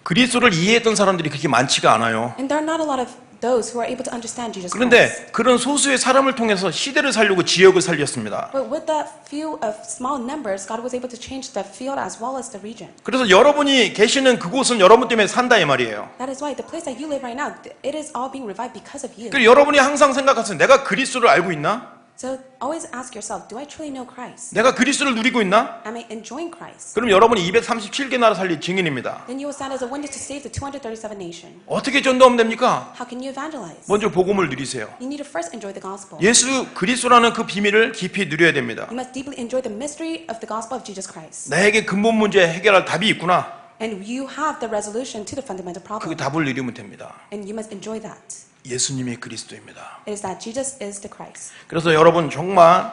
그리스도를 이해했던 사람들이 그렇게 많지가 않아요. And there are not a lot of those who are able to understand Jesus Christ. 그런데 그런 소수의 사람을 통해서 시대를 살리고 지역을 살렸습니다. But with that few of small numbers, God was able to change the field as well as the region. 그래서 여러분이 계시는 그곳은 여러분 때문에 산다 이 말이에요. That is why the place that you live right now, it is all being revived because of you. 그러니까 여러분이 항상 생각하세요. 내가 그리스도를 알고 있나? So always ask yourself, do I truly know Christ? 내가 그리스도를 누리고 있나? Am I enjoying Christ? 그럼 여러분이 237개 나라 살릴 증인입니다. Then you will stand as a witness to save the 237 nation. 어떻게 전도하면 됩니까? How can you evangelize? 먼저 복음을 누리세요. You need to first enjoy the gospel. 예수 그리스도라는 그 비밀을 깊이 누려야 됩니다. You must deeply enjoy the mystery of the gospel of Jesus Christ. 나에게 근본 문제 해결할 답이 있구나. And you have the resolution to the fundamental 그 problem. 답을 누리면 됩니다. And you must enjoy that. 예수님이 그리스도입니다. It is that Jesus is the Christ. 그래서 여러분 정말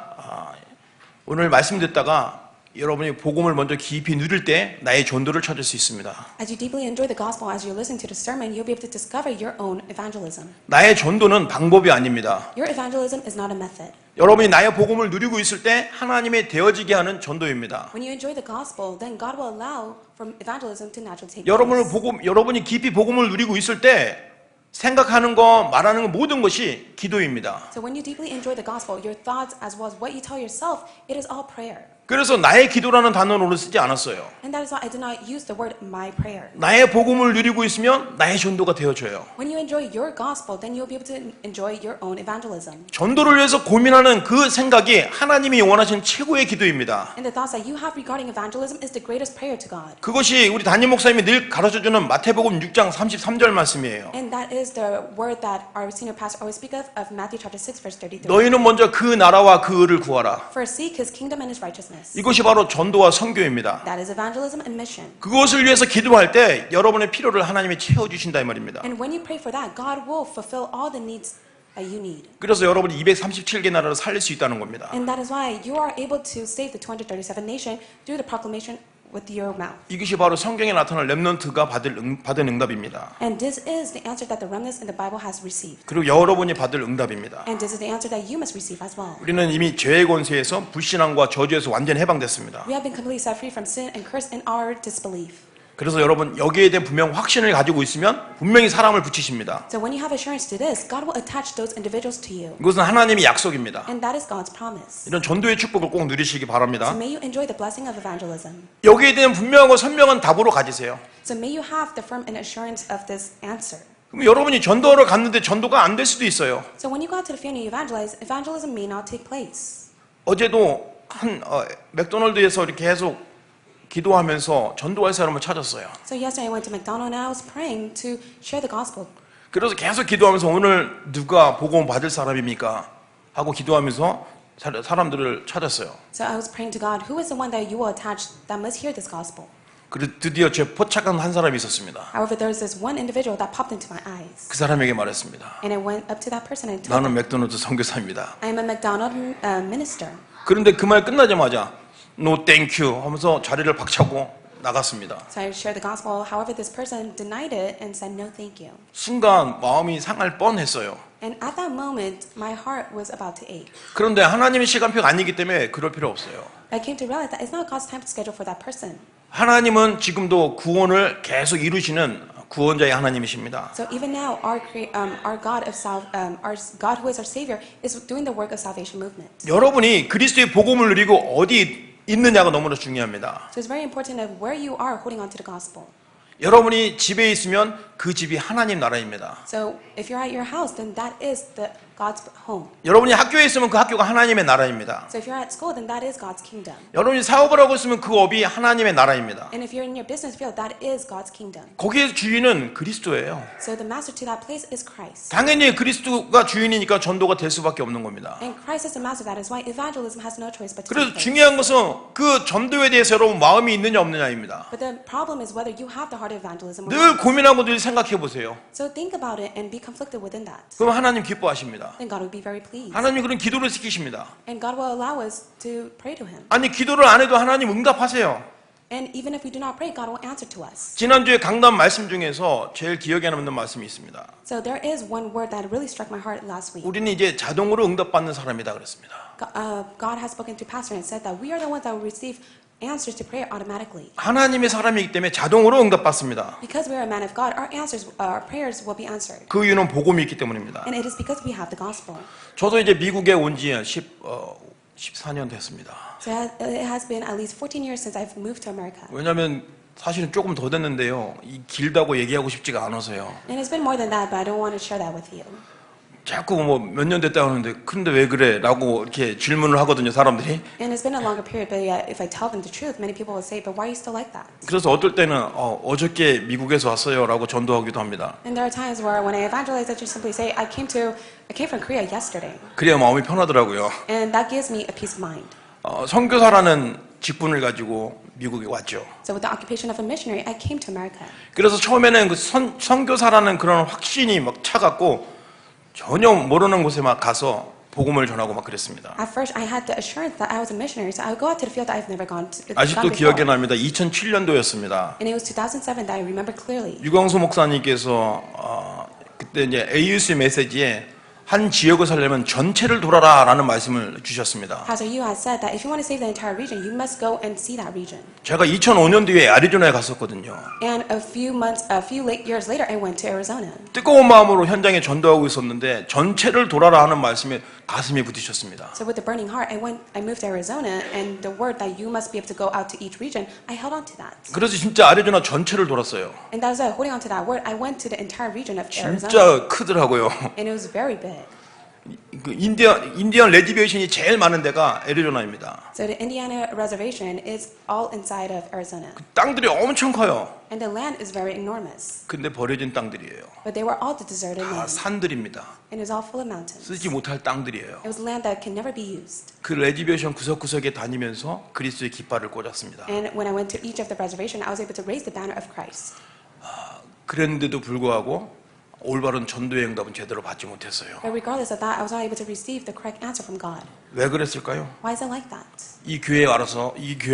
오늘 말씀 듣다가 여러분이 복음을 먼저 깊이 누릴 때 나의 전도를 찾을 수 있습니다. As you deeply enjoy the gospel, as you listen to the sermon, you'll be able to discover your own evangelism. 나의 전도는 방법이 아닙니다. Your evangelism is not a method. 여러분이 나의 복음을 누리고 있을 때 하나님의 되어지게 하는 전도입니다. When you enjoy the gospel, then God will allow from evangelism to naturally take 여러분이 place. 깊이 복음을 누리고 있을 때 생각하는 거, 말하는 거 모든 것이 기도입니다. So when you deeply enjoy the gospel, your thoughts as well as what you tell yourself, it is all prayer. 그래서 나의 기도라는 단어는 오늘 쓰지 않았어요. And that is why I did not use the word my prayer. 나의 복음을 누리고 있으면 나의 전도가 되어져요. When you enjoy your gospel, then you'll be able to enjoy your own evangelism. 전도를 위해서 고민하는 그 생각이 하나님이 원하시는 최고의 기도입니다. And the thoughts that you have regarding evangelism is the greatest prayer to God. 그것이 우리 담임 목사님이 늘 가르쳐주는 마태복음 6장 33절 말씀이에요. And that is the word that our senior pastor always speaks of Matthew chapter 6 verse 33. 너희는 먼저 그 나라와 그 의를 구하라. First seek his kingdom and his righteousness. business. 이것이 바로 전도와 선교입니다. That is evangelism and mission. 그것을 위해서 기도할 때 여러분의 필요를 하나님이 채워주신다 이 말입니다. And when you pray for that, God will fulfill all the needs that you need. 그래서 여러분이 237개 나라를 살릴 수 있다는 겁니다. And that is why you are able to save the 237 nation through the proclamation with your mouth. 이것이 바로 성경에 나타날 렘넌트가 받은 응답입니다. And this is the answer that the remnants in the Bible has received. 그리고 여러분이 받을 응답입니다. And this is the answer that you must receive as well. 우리는 이미 죄의 권세에서 불신앙과 저주에서 완전히 해방됐습니다. We have been completely set free from sin and curse in our disbelief. 그래서 여러분 여기에 대한 분명 확신을 가지고 있으면 분명히 사람을 붙이십니다. So when you have assurance to this, God will attach those individuals to you. 이것은 하나님의 약속입니다. And that is God's promise. 이런 전도의 축복을 꼭 누리시기 So 바랍니다. may you enjoy the blessing of evangelism. 여기에 대한 분명하고 선명한 답으로 가지세요. So may you have the firm and assurance of this answer. 그럼 여러분이 전도를 갔는데 전도가 안 될 수도 있어요. So when you go out to the field and you evangelize, evangelism may not take place. 어제도 맥도날드에서 이렇게 계속 기도하면서 전도할 사람을 찾았어요. So yesterday I went to McDonald's and I was praying to share the gospel. 그래서 계속 기도하면서 오늘 누가 복음 받을 사람입니까? 하고 기도하면서 사람들을 찾았어요. So I was praying to God, who is the one that you will attach that must hear this gospel? 그리고 드디어 제 포착한 한 사람이 있었습니다. However, there was this one individual that popped into my eyes. 그 사람에게 말했습니다. And I went up to that person and told 나는 him, 맥도날드 선교사입니다. I am a McDonald's minister. 그런데 그 말 끝나자마자 No thank you 하면서 자리를 박차고 나갔습니다. So I shared the gospel. However, this person denied it and said, no, thank you. 순간 마음이 상할 뻔했어요. And at that moment, my heart was about to ache. 그런데 하나님의 시간표가 아니기 때문에 그럴 필요 없어요. I came to realize that it's not God's time schedule for that person. 하나님은 지금도 구원을 계속 이루시는 구원자의 하나님이십니다. So even now, our God our God who is our Savior is doing the work of salvation movement. 여러분이 그리스도의 복음을 누리고 어디 있느냐가 너무나 중요합니다. So it's very important of where you are holding on to the gospel. 여러분이 집에 있으면 그 집이 하나님 나라입니다. So if you're at your house, then that is God's home. 여러분이 학교에 있으면 그 학교가 하나님의 나라입니다. So if you're at school, then that is God's kingdom. 여러분이 사업을 하고 있으면 그 업이 하나님의 나라입니다. And if you're in your business field, that is God's kingdom. 거기에 주인은 그리스도예요. So the master to that place is Christ. 당연히 그리스도가 주인이니까 전도가 될 수밖에 없는 겁니다. And Christ is the master. That is why evangelism has no choice but to 그래서 take place. 중요한 것은 그 전도에 대해서 여러분 마음이 있느냐 없느냐입니다. But the problem is whether you have the heart of evangelism or 늘 not. 고민하고 늘 생각해 보세요. So think about it and be conflicted within that. 그럼 하나님 기뻐하십니다. Then God will be very pleased. 하나님이 그런 기도를 시키십니다. And God will allow us to pray to Him. 아니 기도를 안 해도 하나님 응답하세요. And even if we do not pray, God will answer to us. 지난주에 강단 말씀 중에서 제일 기억에 남는 말씀이 있습니다. So there is one word that really struck my heart last week. 우리는 이제 자동으로 응답받는 사람이다 그랬습니다. God has spoken to pastor and said that we are the ones that will receive answers to prayer automatically. 하나님의 사람이기 때문에 자동으로 응답받습니다. Because we are a man of God, our prayers will be answered. 그 이유는 복음이 있기 때문입니다. And it is because we have the gospel. 저도 이제 미국에 온 지 14년 됐습니다. So it has been at least 14 years since I've moved to America. 왜냐하면 사실은 조금 더 됐는데요. 이 길다고 얘기하고 싶지가 않아서요. And it's been more than that, but I don't want to share that with you. 자꾸 뭐 몇 년 됐다 하는데 그런데 왜 그래? 라고 이렇게 질문을 하거든요, 사람들이. And it's been a longer period, but yet if I tell them the truth, many people will say, but why are you still like that? 그래서 어떨 때는 어저께 미국에서 왔어요 라고 전도하기도 합니다. And there are times where when I evangelize, I just simply say, I came from Korea yesterday. 그래야 마음이 편하더라고요. And that gives me a peace of mind. 선교사라는 직분을 가지고 미국에 왔죠. So with the occupation of a missionary, I came to America. 그래서 처음에는 그 선교사라는 그런 확신이 막 차갖고 전혀 모르는 곳에 막 가서 복음을 전하고 막 그랬습니다. At first, I had the assurance that I was a missionary, so I would go out to the field that I've never gone to. 아직도 기억이 납니다. 2007년도였습니다. And it was 2007 that I remember clearly. 유광수 목사님께서 그때 이제 AUC 메시지에 한 지역을 살려면 전체를 돌아라라는 말씀을 주셨습니다. Pastor Yu has said that if you want to save the entire region, you must go and see that region. 제가 2005년도에 애리조나에 갔었거든요. And a few years later, I went to Arizona. 뜨거운 마음으로 현장에 전도하고 있었는데 전체를 돌아라 하는 말씀에 가슴이 부딪혔습니다. So with a burning heart, I moved to Arizona, and the word that you must be able to go out to each region, I held on to that. 그래서 진짜 애리조나 전체를 돌았어요. And that was holding on to that word. I went to the entire region of Arizona. 진짜 크더라고요. And it was very big. 그 인디언 레디베이션이 제일 많은 데가 애리조나입니다. So the Indiana reservation is all inside of Arizona. 땅들이 엄청 커요. And the land is very enormous. 근데 버려진 땅들이에요. But they were all the deserted 다 land. 산들입니다. And it was all full of mountains. 쓰지 못할 땅들이에요. It was land that can never be used. 그 레디베이션 구석구석에 다니면서 그리스도의 깃발을 꽂았습니다. And when I went to each of the reservation, I was able to raise the banner of Christ. 그랬는데도 불구하고 올바른 전도의 응답은 제대로 받지 못했어요. But regardless of that, I was not able to receive the correct answer from God. 왜 그랬을까요? Why is it like that? 이 교회에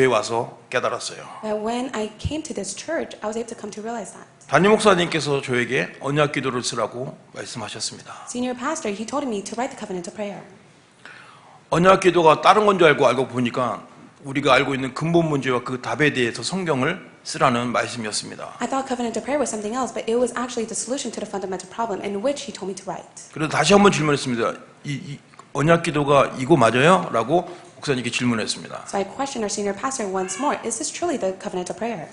와서 깨달았어요. But when I came to this church, I was able to come to realize that. 담임 목사님께서 저에게 언약 기도를 쓰라고 말씀하셨습니다. Senior pastor, he told me to write the covenant of prayer. 언약 기도가 다른 건 줄 알고 보니까 우리가 알고 있는 근본 문제와 그 답에 대해서 성경을 쓰라는 말씀이었습니다. I thought covenant of prayer was something else, but it was actually the solution to the fundamental problem in which he told me to write. 그래서 다시 한번 질문했습니다. 이 언약 기도가 이거 맞아요? 라고 목사님께 질문했습니다. So I questioned our senior pastor once more, is this truly the covenant of prayer?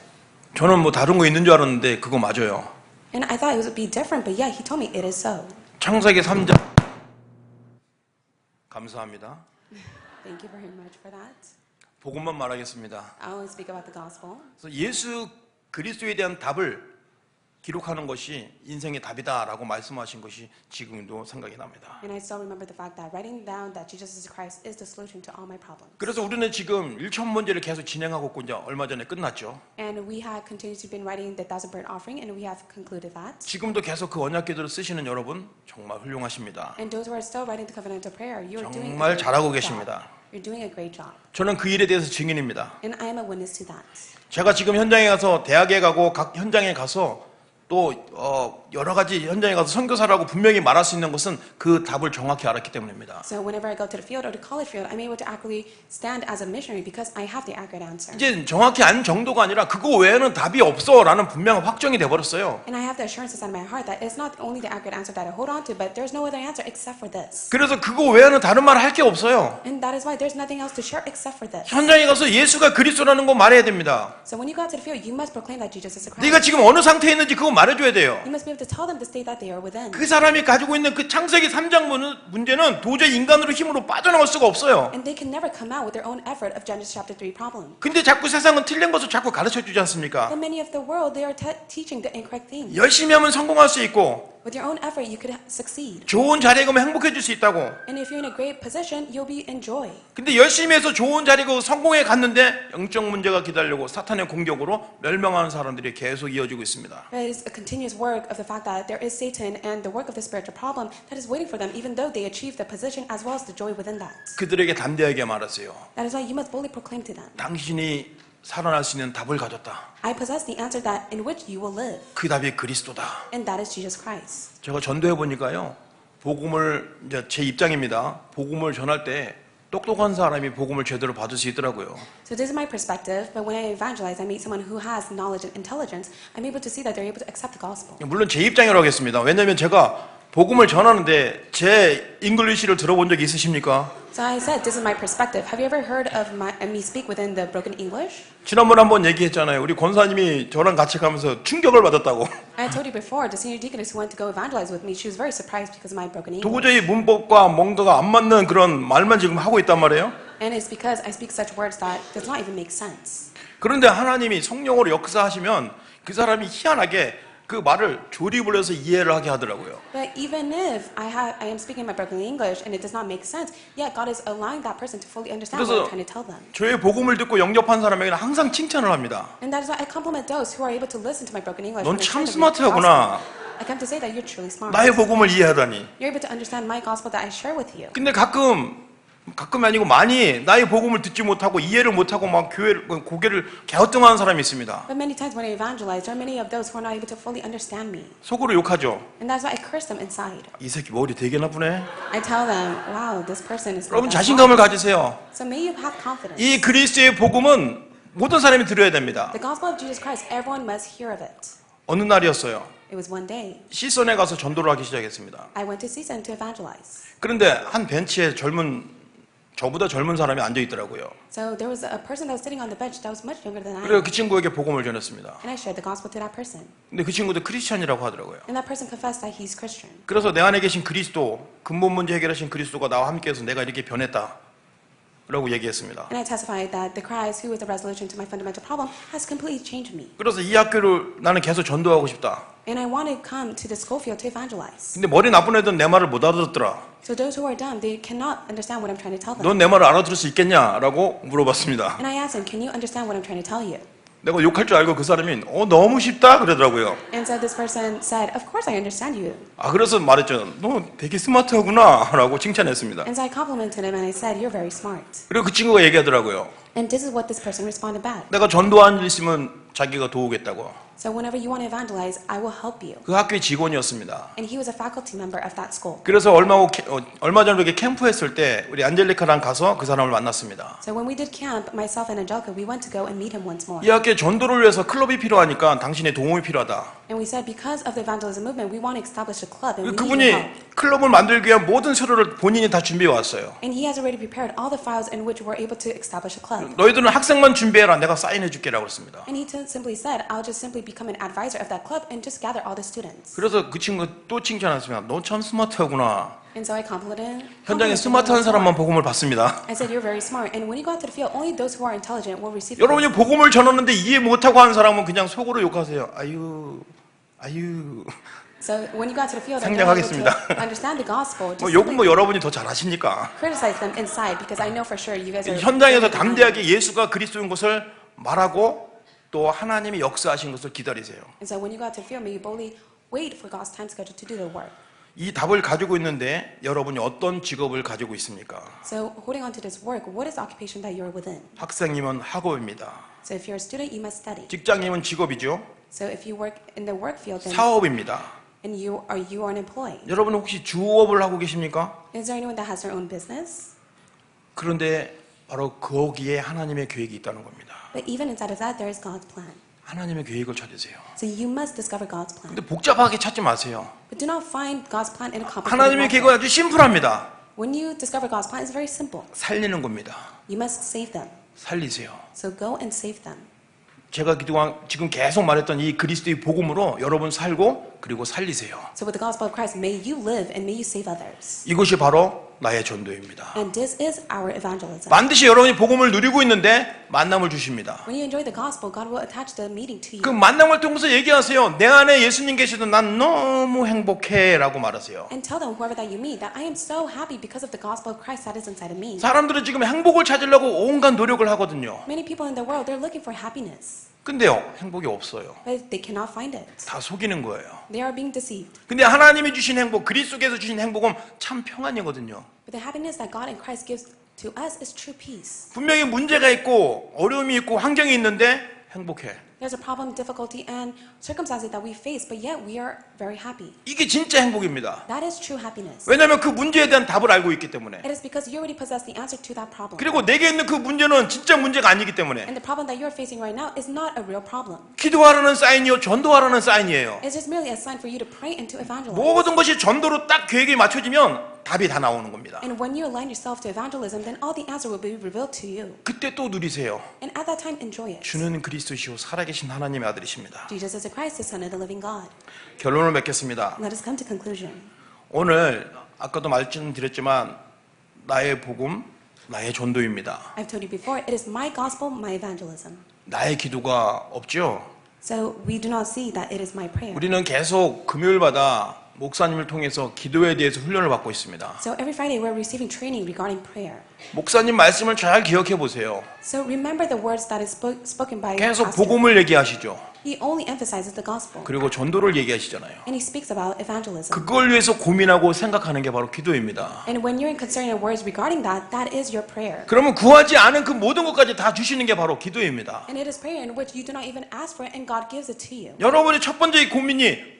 저는 뭐 다른 거 있는 줄 알았는데 그거 맞아요. And I thought it would be different, but yeah, he told me it is so. 창세기 3장 감사합니다. Thank you very much for that. 복음만 말하겠습니다. I only speak about the gospel. 그래서 예수 그리스도에 대한 답을 기록하는 것이 인생의 답이다라고 말씀하신 것이 지금도 생각이 납니다. And I still remember the fact that writing down that Jesus is Christ is the solution to all my problems. 그래서 우리는 지금 1천 번제를 계속 진행하고 있고 이제 얼마 전에 끝났죠. And we have continued to been writing the 1,000 burnt offering, and we have concluded that. 지금도 계속 그 언약 기도를 쓰시는 여러분 정말 훌륭하십니다. And those who are still writing the covenant of prayer, you are doing a 정말 great 잘하고 job. 계십니다. You're doing a great job. 저는 그 일에 대해서 증인입니다. And I am a witness to that. 제가 지금 현장에 가서 대학에 가고 각 현장에 가서 또 여러 가지 현장에 가서 선교사라고 분명히 말할 수 있는 것은 그 답을 정확히 알았기 때문입니다. So whenever I go to the field or the college field, I'm able to accurately stand as a missionary because I have the accurate answer. 이제 정확히 안 정도가 아니라 그거 외에는 답이 없어라는 분명한 확정이 돼 버렸어요. And I have the assurance inside my heart that it's not only the accurate answer that I hold on to, but there's no other answer except for this. 그래서 그거 외에는 다른 말 할 게 없어요. And that is why there's nothing else to share except for this. 현장에 가서 예수가 그리스도라는 거 말해야 됩니다. So when you go out to the field, you must proclaim that Jesus is the 네가 Christ. 지금 어느 상태에 있는지 그거 말해줘야 돼요. You must be able to tell them the state that they are within. 그 사람이 가지고 있는 그 창세기 3장 문제는 도저히 인간으로 힘으로 빠져나올 수가 없어요. And they can never come out with their own effort of Genesis chapter 3 problem. 근데 자꾸 세상은 틀린 것을 자꾸 가르쳐 주지 않습니까? But many of the world, they are teaching the incorrect things. 열심히 하면 성공할 수 있고 With your own effort, you could succeed. 좋은 자리에 가면 행복해질 수 있다고. And if you're in a great position, you'll be in joy. 근데 열심히 해서 좋은 자리고 성공에 갔는데 영적 문제가 기다리고 사탄의 공격으로 멸망하는 사람들이 계속 이어지고 있습니다. But it's a continuous work of the fact that there is Satan and the work of the spiritual problem that is waiting for them, even though they achieve the position as well as the joy within that. 그들에게 담대하게 말하세요. That is why you must boldly proclaim to them, 당신이 살아날 수 있는 답을 가졌다. I possess the answer that in which you will live, 그 답이 그리스도다. and that is Jesus Christ. 제가 전도해 보니까요. 복음을 이제 제 입장입니다. 복음을 전할 때 똑똑한 사람이 복음을 제대로 받을 수 있더라고요. So this is my perspective, but when I evangelize, I meet someone who has knowledge and intelligence, I'm able to see that they're able to accept the gospel. 물론 제 입장이라고 하겠습니다. 왜냐하면 제가 복음을 전하는데 제 잉글리시를 들어본 적이 있으십니까? So I said, this is my perspective. Have you ever heard of me speak within the broken English? 지난번에 한번 얘기했잖아요. 우리 권사님이 저랑 같이 가면서 충격을 받았다고. I told you before, the senior deaconess who went to go evangelize with me, she was very surprised because of my broken English. 도저히 문법과 뭔가가 안 맞는 그런 말만 지금 하고 있단 말이에요. And it's because I speak such words that does not even make sense. 그런데 하나님이 성령으로 역사하시면 그 사람이 희한하게 그 말을 조립을 해서 이해를 하게 하더라고요. But even if I am speaking my broken English and it does not make sense, yet God is allowing that person to fully understand what I'm trying to tell them. 저의 복음을 듣고 영접한 사람에게는 항상 칭찬을 합니다. And that is why I compliment those who are able to listen to my broken English. 넌 when 참 they're trying to read the 스마트하구나. gospel. I come to say that you're truly smart. 나의 복음을 이해하다니. You're able to understand my gospel that I share with you. 근데 가끔이 아니고 많이 나의 복음을 듣지 못하고 이해를 못하고 막 고개를 갸우뚱하는 사람이 있습니다. But many times when I evangelize, there are many of those who are not able to fully understand me. 속으로 욕하죠. And that's why I curse them inside. 이 새끼 머리 되게 나쁘네. I tell them, wow, this person is not 여러분 that 자신감을 smart. 가지세요. So may you have confidence. 이 그리스도의 복음은 모든 사람이 들어야 됩니다. The gospel of Jesus Christ, everyone must hear of it. 어느 날이었어요. It was one day. 시선에 가서 전도를 하기 시작했습니다. I went to Season to evangelize. 그런데 한 벤치에 젊은 저보다 젊은 사람이 앉아 있더라고요. So there was a person that was sitting on the bench that was much younger than I 그래서 am. 그 친구에게 복음을 전했습니다. And I shared the gospel to that person. 근데 그 친구도 크리스천이라고 하더라고요. And that person confessed that he's Christian. 그래서 내 안에 계신 그리스도, 근본 문제 해결하신 그리스도가 나와 함께해서 내가 이렇게 변했다 라고 얘기했습니다. And I testified that the Christ, who is the resolution to my fundamental problem, has completely changed me. 그래서 이 학교를 나는 계속 전도하고 싶다. And I want to come to the school field to evangelize. 근데 머리 나쁜 애들은 내 말을 못 알아듣더라. So those who are dumb, they cannot understand what I'm trying to tell them. 넌 내 말을 알아들을 수 있겠냐라고 물어봤습니다. And I asked him, can you understand what I'm trying to tell you? 내가 욕할 줄 알고 그 사람이 너무 쉽다 그러더라고요. And so this person said, of course I understand you. 그래서 말했죠. 너 되게 스마트하구나 라고 칭찬했습니다. And so I complimented him and I said, you're very smart. 그리고 그 친구가 얘기하더라고요. And this is what this person responded back. 내가 전도한 일 있으면 자기가 도우겠다고. So whenever you want to evangelize, I will help you. 그 학교의 직원이었습니다. And he was a faculty member of that school. 그래서 얼마 전에 이렇게 캠프 했을 때 우리 안젤리카랑 가서 그 사람을 만났습니다. So when we did camp, myself and Angelica, we went to go and meet him once more. 이 학교에 전도를 위해서 클럽이 필요하니까 당신의 도움이 필요하다. And we said, because of the evangelism movement, we want to establish a club and we need your 그분이 help. 클럽을 만들기 위한 모든 서류를 본인이 다 준비해 왔어요. And he has already prepared all the files in which we're able to establish a club. 너희들은 학생만 준비해라. 내가 사인해 줄게라고 했습니다. And he simply said, I'll just simply become an advisor of that club and just gather all the students. 그래서 그 친구가 또 칭찬했습니다. 너 참 스마트하구나. And so I complimented 현장에 him. 스마트한 사람만 복음을 받습니다. I said, you're very smart. And when you go out to the field, only those who are intelligent will receive the 여러분이 gospel. 복음을 전하는데 이해 못하고 하는 사람은 그냥 속으로 욕하세요. 아유. So when you go out to the field and you're able 상냥하겠습니다. to understand the gospel, just 욕은 simply 여러분이 더 잘하시니까. criticize them inside because I know for sure you guys are 현장에서 담대하게 예수가 그리스도인 것을 말하고 또 하나님이 역사하신 것을 기다리세요. And so when you go out to the field, may you boldly wait for God's time schedule to do the work. 이 답을 가지고 있는데 여러분이 어떤 직업을 가지고 있습니까? So holding on to this work, what is the occupation that you're within? 학생이면 학업입니다. So if you're a student, you must study. 직장이면 직업이죠. So if you work in the work field, then 사업입니다. and you are an employee. 여러분 혹시 주업을 하고 계십니까? Is there anyone that has their own business? 그런데 바로 거기에 하나님의 계획이 있다는 겁니다. But even inside of that, there is God's plan. 하나님의 계획을 찾으세요. So you must discover God's plan. 근데 복잡하게 찾지 마세요. But do not find God's plan in a complicated 하나님의 way. 계획은 아주 심플합니다. When you discover God's plan, it's very simple. 살리는 겁니다. You must save them. 살리세요. So go and save them. 제가 그동안 지금 계속 말했던 이 그리스도의 복음으로 여러분 살고 그리고 살리세요. So with the gospel of Christ, may you live and may you save others. 이것이 바로 나의 전도입니다. And this is our evangelism. 반드시 여러분이 복음을 누리고 있는데 만남을 주십니다. When you enjoy the gospel, God will attach the meeting to 그 you. 만남을 통해서 얘기하세요. 내 안에 예수님 계시도 난 너무 행복해 라고 말하세요. And tell them, whoever that you meet, that I am so happy because of the gospel of Christ that is inside of me. 사람들은 지금 행복을 찾으려고 온갖 노력을 하거든요. Many people in the world, they're looking for happiness, 근데요, 행복이 없어요. but they cannot find it. 다 속이는 거예요. They are being deceived. 근데 하나님이 주신 행복, 그리스도께서 주신 행복은 참 평안이거든요. But the happiness that God in Christ gives to us is true peace. 분명히 문제가 있고 어려움이 있고 환경이 있는데 행복해. There's a problem, difficulty, and circumstances that we face, but yet we are very happy. 이게 진짜 행복입니다. That is true happiness. 왜냐하면 그 문제에 대한 답을 알고 있기 때문에. It is because you already possess the answer to that problem. 그리고 내게 있는 그 문제는 진짜 문제가 아니기 때문에. And the problem that you're facing right now is not a real problem. 기도하라는 사인이요, 전도하라는 사인이에요. It's just merely a sign for you to pray and to evangelize. 모든 것이 전도로 딱 계획이 맞춰지면 답이 다 나오는 겁니다. And when you align yourself to evangelism, then all the answer will be revealed to you. 그때 또 누리세요. And at that time, enjoy it. 주는 그리스도시요 살아계신 하나님의 아들이십니다. Jesus is the Christ, the Son of the living God. 결론을 맺겠습니다. Let us come to conclusion. 오늘 아까도 말씀드렸지만 나의 복음, 나의 전도입니다. I've told you before, it is my gospel, my evangelism. 나의 기도가 없죠. So we do not see that it is my prayer. 우리는 계속 금요일마다 목사님을 통해서 기도에 대해서 훈련을 받고 있습니다. So every Friday we're receiving training regarding prayer. 목사님 말씀을 잘 기억해 보세요. So remember the words that is spoken by 계속 pastor. 복음을 얘기하시죠. He only emphasizes the gospel. 그리고 전도를 얘기하시잖아요. And he speaks about evangelism. 그걸 위해서 고민하고 생각하는 게 바로 기도입니다. And when you're concerned in words regarding that, that is your prayer. 그러면 구하지 않은 그 모든 것까지 다 주시는 게 바로 기도입니다. And it is prayer in which you do not even ask for it and God gives it to you. 여러분의 첫 번째 고민이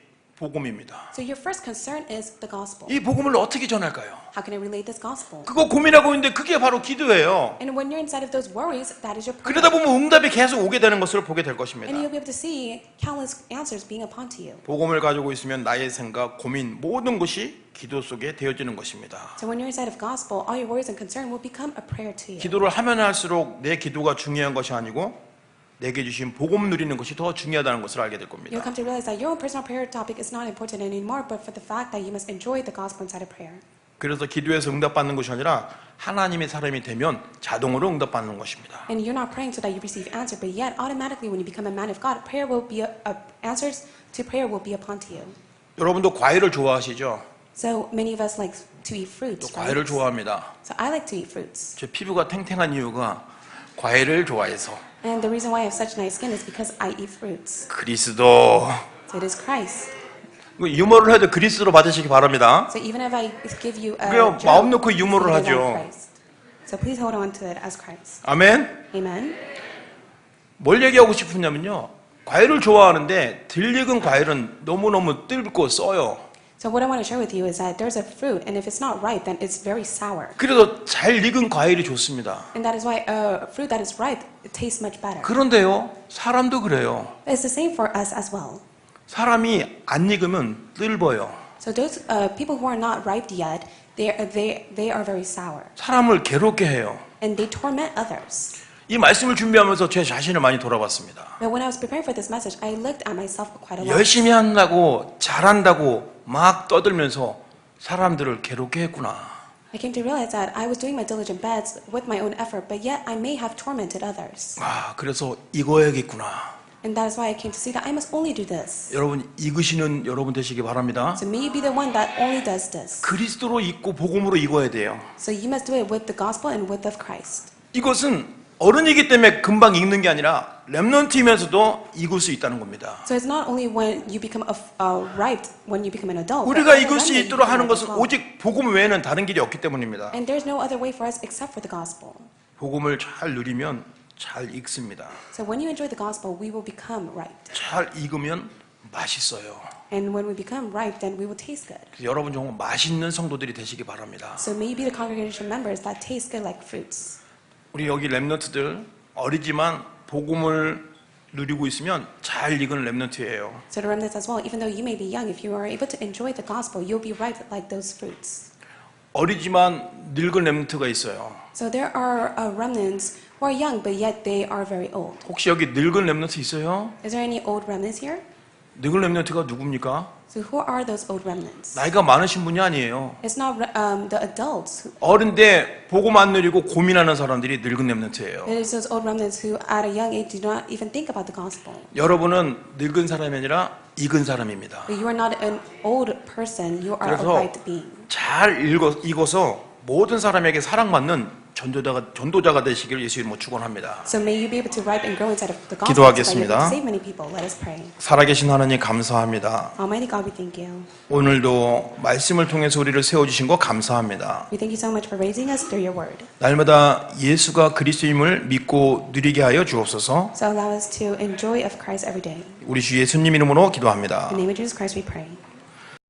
복음입니다. So your first concern is the gospel. 이 복음을 어떻게 전할까요? How can I relate this gospel? 그거 고민하고 있는데 그게 바로 기도예요. And when you're inside of those worries, that is your prayer. 그러다 보면 응답이 계속 오게 되는 것을 보게 될 것입니다. And you'll be able to see countless answers being upon to you. 복음을 가지고 있으면 나의 생각, 고민 모든 것이 기도 속에 되어지는 것입니다. So when you're inside of gospel, all your worries and concern will become a prayer to you. 기도를 하면 할수록 내 기도가 중요한 것이 아니고 내게 주신 복음 누리는 것이 더 중요하다는 것을 알게 될 겁니다. You'll come to realize that your own personal prayer topic is not important anymore, but for the fact that you must enjoy the gospel inside of prayer. 그래서 기도에서 응답받는 것이 아니라 하나님의 사람이 되면 자동으로 응답받는 것입니다. And you're not praying so that you receive answer, but yet automatically when you become a man of God, prayer will be answers to prayer will be upon to you. 여러분도 과일을 좋아하시죠? So many of us like to eat fruits. 또 과일을 Right? 좋아합니다. So I like to eat fruits. 제 피부가 탱탱한 이유가 과일을 좋아해서. And the reason why I have such nice skin is because I eat fruits. 그리스도. So it is Christ. 유머를 해도 그리스도로 받으시기 바랍니다. So even if I give you a 그래요, joke, 마음 놓고 유머를 think of it 하죠. as Christ. So please hold on to it as Christ. 아멘. Amen. 뭘 얘기하고 싶으냐면요. 과일을 좋아하는데 덜 익은 과일은 너무너무 뜰고 써요. So what I want to share with you is that there's a fruit, and if it's not ripe, then it's very sour. 그래서 잘 익은 과일이 좋습니다. And that is why a fruit that is ripe, it tastes much better. 그런데요, 사람도 그래요. It's the same for us as well. 사람이 안 익으면 뜰버요. So those people who are not ripe yet, they are very sour, 사람을 괴롭게 해요. and they torment others. 이 말씀을 준비하면서 제 자신을 많이 돌아봤습니다. But when I was preparing for this message, I looked at myself quite a lot. 열심히 한다고 잘한다고 막 떠들면서 사람들을 괴롭게 했구나. I came to realize that I was doing my diligent best with my own effort, but yet I may have tormented others. 아, 그래서 익어야겠구나. And that is why I came to see that I must only do this. 여러분 익으시는 여러분 되시기 바랍니다. So may you be the one that only does this. 그리스도로 익고 복음으로 익어야 돼요. So you must do it with the gospel and with of Christ. 이것은 어른이기 때문에 금방 익는 게 아니라 렘넌트이면서도 익을 수 있다는 겁니다. So it's not only when you become ripe when you become an adult. 우리가 but 익을 수 when you 있도록 become 하는 an 것은 adult. 오직 복음 외에는 다른 길이 없기 때문입니다. And there's no other way for us except for the gospel. 복음을 잘 누리면 잘 익습니다. So when you enjoy the gospel, we will become ripe. 잘 익으면 맛있어요. And when we become ripe, then we will taste good. 그래서 여러분 정말 맛있는 성도들이 되시기 바랍니다. So may you be the congregation members that taste good like fruits. 우리 여기 렘넌트들 어리지만 복음을 누리고 있으면 잘 익은 렘넌트예요. So the remnants as well, even though you may be young, if you are able to enjoy the gospel, you'll be ripe like those fruits. 어리지만 늙은 렘넌트가 있어요. So there are remnants who are young, but yet they are very old. 혹시 여기 늙은 렘넌트 있어요? Is there any old remnants here? 늙은 렘넌트가 누굽니까? So who are those old remnants? 나이가 많으신 분이 아니에요. It's not the adults. 어른데 복음 안 누리고 고민하는 사람들이 늙은 렘넌트예요. It is those old remnants who at a young age do not even think about the gospel. 여러분은 늙은 사람이 아니라 익은 사람입니다. But you are not an old person, you are a 그래서 ripe being. 잘 익어서 모든 사람에게 사랑받는 전도자가 되시기를 예수 이름으로 축원합니다. So may you be able to ripe and grow inside of the gospel 기도하겠습니다. so that you can save many people. Let us pray. 살아계신 하나님 감사합니다. Almighty God, we thank you. 오늘도 말씀을 통해서 우리를 세워주신 거 감사합니다. We thank you so much for raising us through your word. 날마다 예수가 그리스도임을 믿고 누리게 하여 주옵소서. So allow us to enjoy of Christ every day. 우리 주 예수님 이름으로 기도합니다. In the name of Jesus Christ we pray.